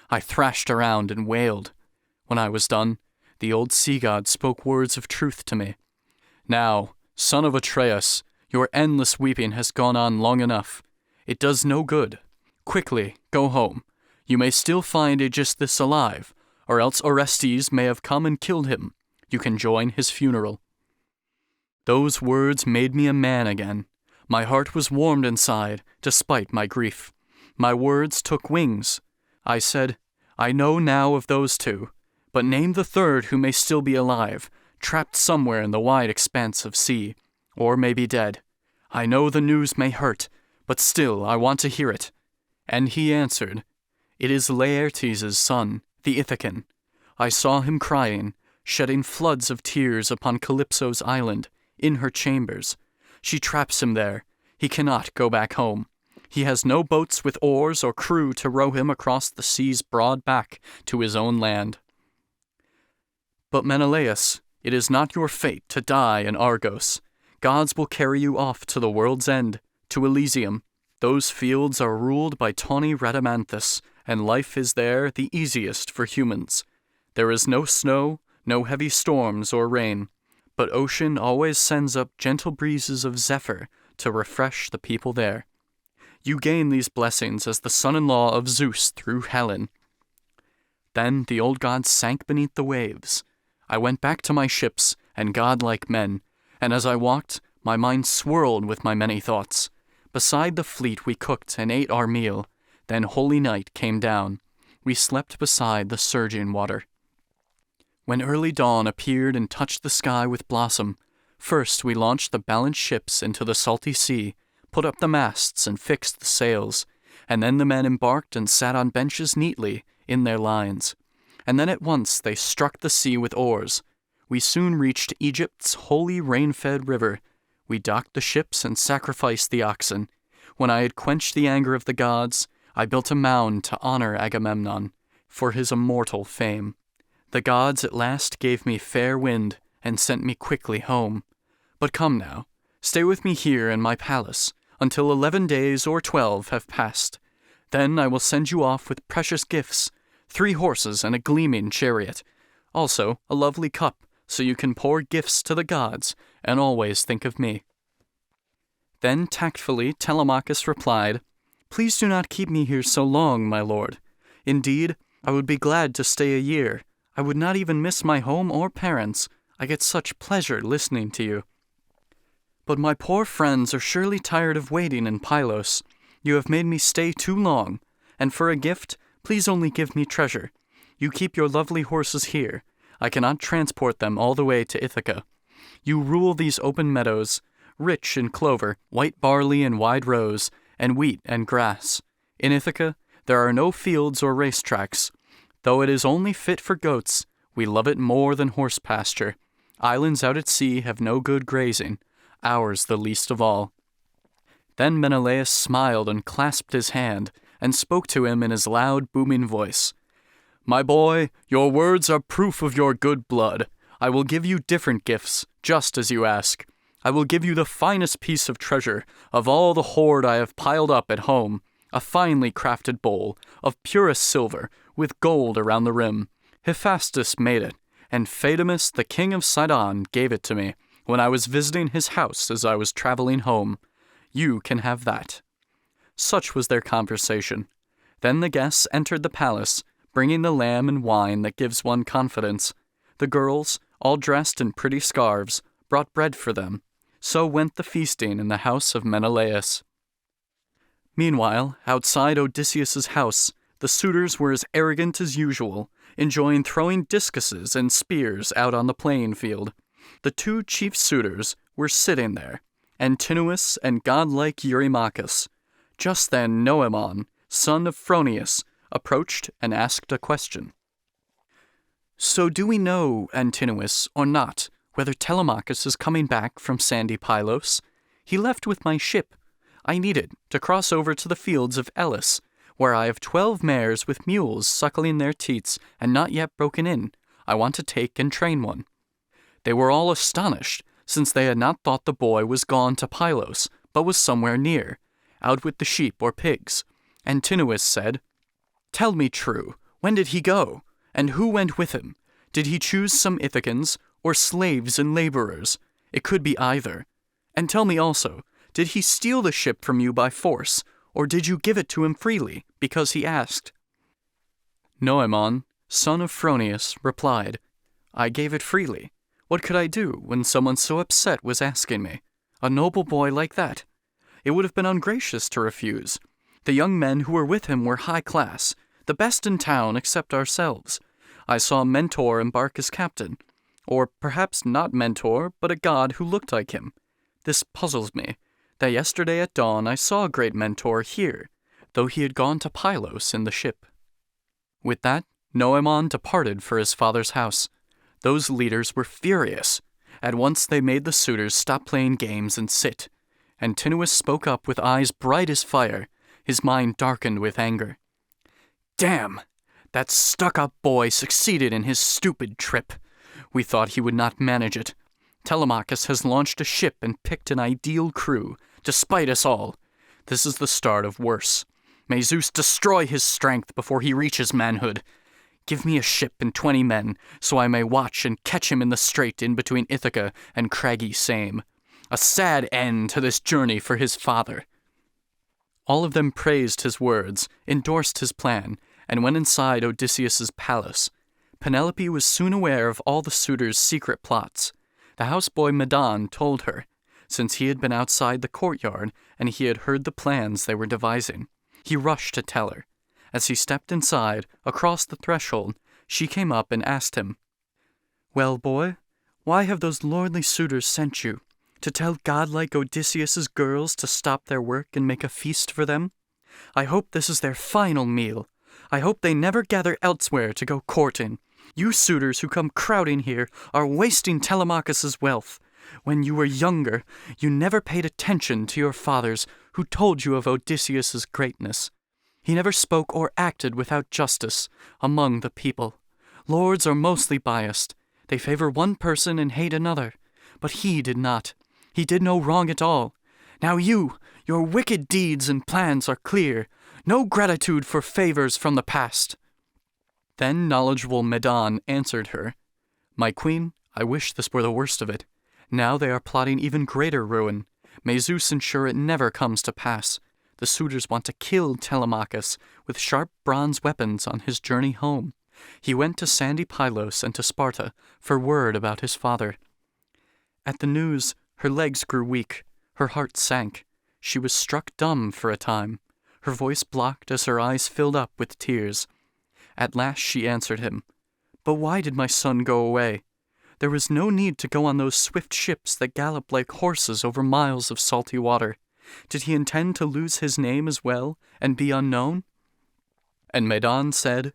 I thrashed around and wailed. When I was done, the old sea god spoke words of truth to me. Now, son of Atreus, your endless weeping has gone on long enough. It does no good. Quickly, go home. You may still find Aegisthus alive, or else Orestes may have come and killed him. You can join his funeral. Those words made me a man again. My heart was warmed inside, despite my grief. My words took wings. I said, I know now of those two, but name the third who may still be alive, trapped somewhere in the wide expanse of sea, or may be dead. I know the news may hurt, but still I want to hear it. And he answered, It is Laertes' son, the Ithacan. I saw him crying, shedding floods of tears upon Calypso's island, in her chambers. She traps him there. He cannot go back home. He has no boats with oars or crew to row him across the sea's broad back to his own land. But Menelaus, it is not your fate to die in Argos. Gods will carry you off to the world's end, to Elysium. Those fields are ruled by tawny Rhadamanthus, and life is there the easiest for humans. There is no snow, no heavy storms or rain, but ocean always sends up gentle breezes of zephyr to refresh the people there. You gain these blessings as the son-in-law of Zeus through Helen. Then the old god sank beneath the waves. I went back to my ships and godlike men, and as I walked, my mind swirled with my many thoughts. Beside the fleet we cooked and ate our meal. Then holy night came down. We slept beside the surging water. When early dawn appeared and touched the sky with blossom, first we launched the balanced ships into the salty sea, put up the masts and fixed the sails, and then the men embarked and sat on benches neatly in their lines. And then at once they struck the sea with oars. We soon reached Egypt's holy rain-fed river. We docked the ships and sacrificed the oxen. When I had quenched the anger of the gods, I built a mound to honor Agamemnon for his immortal fame. The gods at last gave me fair wind and sent me quickly home. But come now, stay with me here in my palace until 11 days or 12 have passed. Then I will send you off with precious gifts, 3 horses and a gleaming chariot, also a lovely cup, so you can pour gifts to the gods and always think of me. Then tactfully Telemachus replied, Please do not keep me here so long, my lord. Indeed, I would be glad to stay a year. I would not even miss my home or parents. I get such pleasure listening to you. But my poor friends are surely tired of waiting in Pylos. You have made me stay too long, and for a gift, please only give me treasure. You keep your lovely horses here. I cannot transport them all the way to Ithaca. You rule these open meadows, rich in clover, white barley and wide rows, and wheat and grass. In Ithaca, there are no fields or race tracks. Though it is only fit for goats, we love it more than horse pasture. Islands out at sea have no good grazing, ours the least of all. Then Menelaus smiled and clasped his hand, and spoke to him in his loud, booming voice. My boy, your words are proof of your good blood. I will give you different gifts, just as you ask. I will give you the finest piece of treasure of all the hoard I have piled up at home, a finely crafted bowl of purest silver, with gold around the rim. Hephaestus made it, and Phaedimus, the king of Sidon, gave it to me when I was visiting his house as I was traveling home. You can have that. Such was their conversation. Then the guests entered the palace, bringing the lamb and wine that gives one confidence. The girls, all dressed in pretty scarves, brought bread for them. So went the feasting in the house of Menelaus. Meanwhile, outside Odysseus's house, the suitors were as arrogant as usual, enjoying throwing discuses and spears out on the playing field. The 2 chief suitors were sitting there, Antinous and godlike Eurymachus. Just then Noemon, son of Phronius, approached and asked a question. So do we know, Antinous, or not, whether Telemachus is coming back from sandy Pylos? He left with my ship. I need it to cross over to the fields of Elis, where I have 12 mares with mules suckling their teats and not yet broken in. I want to take and train one." They were all astonished, since they had not thought the boy was gone to Pylos, but was somewhere near, out with the sheep or pigs. Antinous said, "Tell me true, when did he go? And who went with him? Did he choose some Ithacans, or slaves and laborers? It could be either. And tell me also, did he steal the ship from you by force, or did you give it to him freely, because he asked?" Noemon, son of Phronius, replied, "I gave it freely. What could I do when someone so upset was asking me? A noble boy like that? It would have been ungracious to refuse. The young men who were with him were high class, the best in town except ourselves. I saw Mentor embark as captain, or perhaps not Mentor, but a god who looked like him. This puzzles me, that yesterday at dawn I saw a great Mentor here, though he had gone to Pylos in the ship." With that, Noemon departed for his father's house. Those leaders were furious. At once they made the suitors stop playing games and sit. Antinous spoke up with eyes bright as fire, his mind darkened with anger. "Damn! That stuck-up boy succeeded in his stupid trip. We thought he would not manage it. Telemachus has launched a ship and picked an ideal crew, despite us all. This is the start of worse. May Zeus destroy his strength before he reaches manhood. Give me a ship and 20 men, so I may watch and catch him in the strait in between Ithaca and craggy Same. A sad end to this journey for his father." All of them praised his words, endorsed his plan, and went inside Odysseus's palace. Penelope was soon aware of all the suitors' secret plots. The houseboy Medon told her, since he had been outside the courtyard and he had heard the plans they were devising. He rushed to tell her. As he stepped inside, across the threshold, she came up and asked him, "Well, boy, why have those lordly suitors sent you? To tell godlike Odysseus's girls to stop their work and make a feast for them? I hope this is their final meal. I hope they never gather elsewhere to go courting. You suitors who come crowding here are wasting Telemachus's wealth. When you were younger, you never paid attention to your fathers who told you of Odysseus's greatness. He never spoke or acted without justice among the people. Lords are mostly biased. They favor one person and hate another. But he did not. He did no wrong at all. Now your wicked deeds and plans are clear. No gratitude for favors from the past." Then knowledgeable Medon answered her, "My queen, I wish this were the worst of it. Now they are plotting even greater ruin. May Zeus ensure it never comes to pass. The suitors want to kill Telemachus with sharp bronze weapons on his journey home. He went to sandy Pylos and to Sparta for word about his father." At the news, her legs grew weak, her heart sank. She was struck dumb for a time, her voice blocked as her eyes filled up with tears. At last she answered him, "But why did my son go away? There was no need to go on those swift ships that gallop like horses over miles of salty water. Did he intend to lose his name as well, and be unknown?" And Medon said,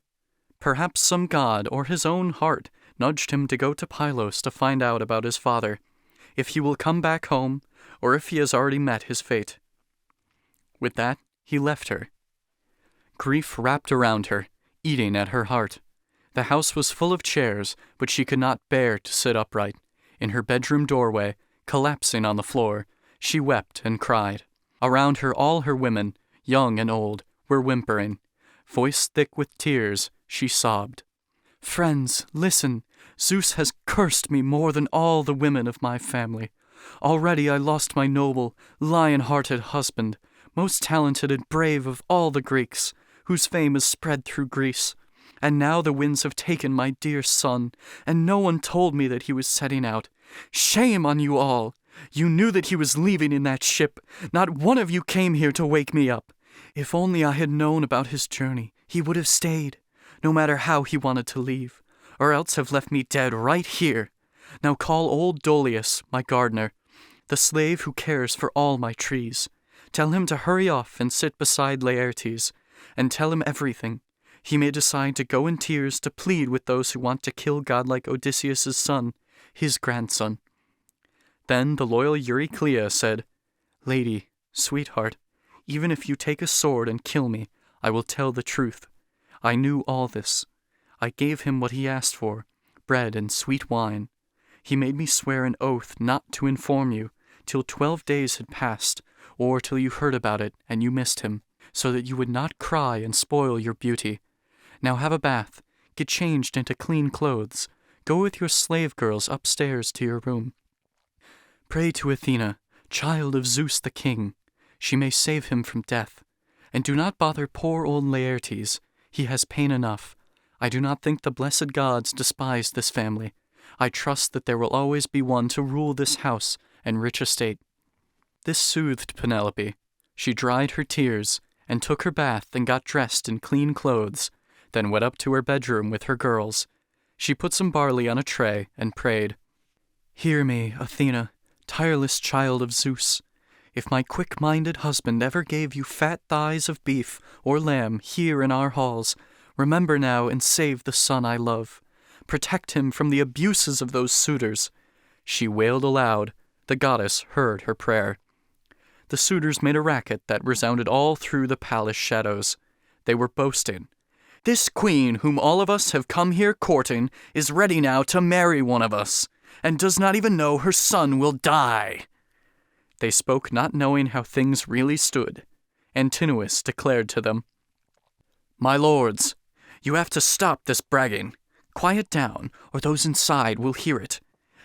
"Perhaps some god or his own heart nudged him to go to Pylos to find out about his father, if he will come back home, or if he has already met his fate." With that, he left her. Grief wrapped around her, eating at her heart. The house was full of chairs, but she could not bear to sit upright. In her bedroom doorway, collapsing on the floor, she wept and cried. Around her all her women, young and old, were whimpering. Voice thick with tears, she sobbed, "Friends, listen. Zeus has cursed me more than all the women of my family. Already I lost my noble, lion-hearted husband, most talented and brave of all the Greeks, whose fame is spread through Greece. And now the winds have taken my dear son, and no one told me that he was setting out. Shame on you all! You knew that he was leaving in that ship. Not one of you came here to wake me up. If only I had known about his journey, he would have stayed, no matter how he wanted to leave, or else have left me dead right here. Now call old Dolius, my gardener, the slave who cares for all my trees. Tell him to hurry off and sit beside Laertes, and tell him everything. He may decide to go in tears to plead with those who want to kill godlike Odysseus's son, his grandson." Then the loyal Euryclea said, Lady, sweetheart, even if you take a sword and kill me, I will tell the truth. I knew all this. I gave him what he asked for, bread and sweet wine. He made me swear an oath not to inform you till 12 days had passed, or till you heard about it and you missed him, so that you would not cry and spoil your beauty. Now have a bath, get changed into clean clothes, go with your slave girls upstairs to your room. Pray to Athena, child of Zeus the king. She may save him from death. And do not bother poor old Laertes. He has pain enough. I do not think the blessed gods despise this family. I trust that there will always be one to rule this house and rich estate. This soothed Penelope. She dried her tears, and took her bath and got dressed in clean clothes, then went up to her bedroom with her girls. She put some barley on a tray and prayed, Hear me, Athena, tireless child of Zeus. If my quick-minded husband ever gave you fat thighs of beef or lamb here in our halls, remember now and save the son I love. Protect him from the abuses of those suitors. She wailed aloud. The goddess heard her prayer. The suitors made a racket that resounded all through the palace shadows. They were boasting. This queen whom all of us have come here courting is ready now to marry one of us, and does not even know her son will die. They spoke not knowing how things really stood. Antinous declared to them, My lords, you have to stop this bragging. Quiet down, or those inside will hear it.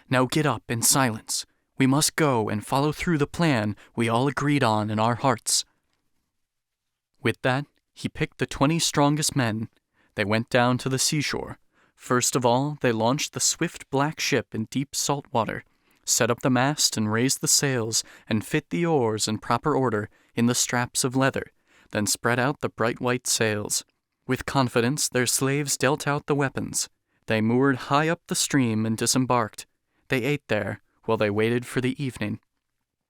Now get up in silence. We must go and follow through the plan we all agreed on in our hearts. With that, he picked the 20 strongest men. They went down to the seashore. First of all, they launched the swift black ship in deep salt water, set up the mast and raised the sails, and fit the oars in proper order in the straps of leather, then spread out the bright white sails. With confidence, their slaves dealt out the weapons. They moored high up the stream and disembarked. They ate there, while they waited for the evening.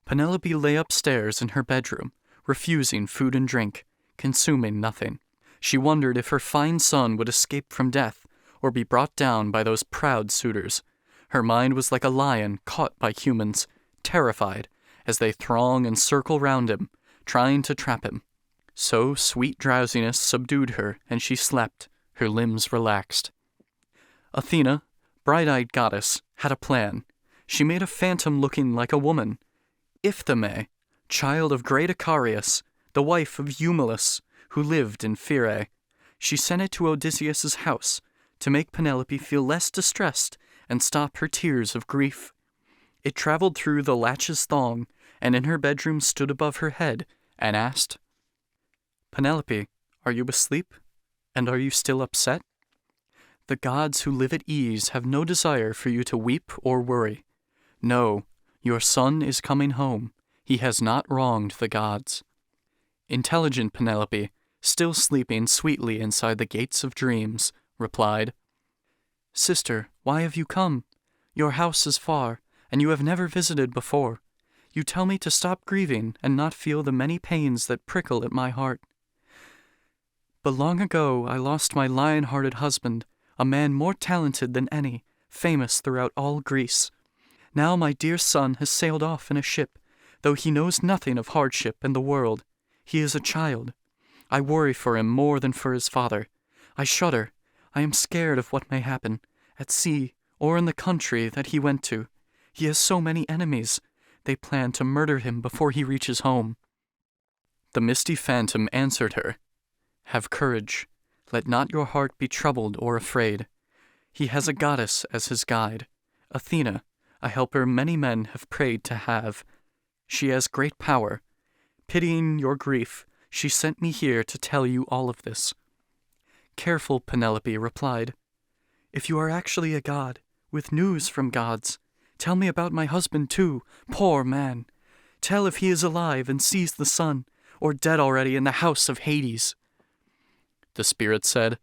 Penelope lay upstairs in her bedroom, refusing food and drink, consuming nothing. She wondered if her fine son would escape from death, or be brought down by those proud suitors. Her mind was like a lion caught by humans, terrified, as they throng and circle round him, trying to trap him. So sweet drowsiness subdued her, and she slept, her limbs relaxed. Athena, bright-eyed goddess, had a plan. She made a phantom looking like a woman, Ithaca, child of great Icarius, the wife of Eumelus, who lived in Phyrae. She sent it to Odysseus's house, to make Penelope feel less distressed and stop her tears of grief. It traveled through the latch's thong, and in her bedroom stood above her head, and asked, Penelope, are you asleep? And are you still upset? The gods who live at ease have no desire for you to weep or worry. No, your son is coming home. He has not wronged the gods. Intelligent Penelope, still sleeping sweetly inside the gates of dreams, replied, Sister, why have you come? Your house is far, and you have never visited before. You tell me to stop grieving and not feel the many pains that prickle at my heart. But long ago I lost my lion-hearted husband, a man more talented than any, famous throughout all Greece. Now my dear son has sailed off in a ship, though he knows nothing of hardship and the world. He is a child. I worry for him more than for his father. I shudder. I am scared of what may happen, at sea or in the country that he went to. He has so many enemies. They plan to murder him before he reaches home. The misty phantom answered her, Have courage. Let not your heart be troubled or afraid. He has a goddess as his guide, Athena, a helper many men have prayed to have. She has great power. Pitying your grief, she sent me here to tell you all of this. Careful Penelope replied, If you are actually a god, with news from gods, tell me about my husband too, poor man. Tell if he is alive and sees the sun, or dead already in the house of Hades. The spirit said,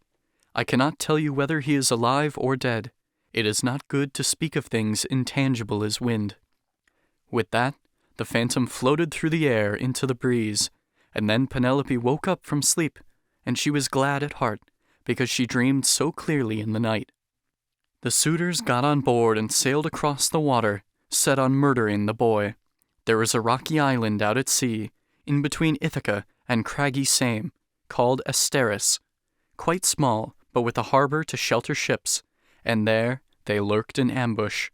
I cannot tell you whether he is alive or dead. It is not good to speak of things intangible as wind. With that, the phantom floated through the air into the breeze, and then Penelope woke up from sleep, and she was glad at heart, because she dreamed so clearly in the night. The suitors got on board and sailed across the water, set on murdering the boy. There is a rocky island out at sea, in between Ithaca and craggy Same, called Asteris, quite small, but with a harbor to shelter ships, and there they lurked in ambush.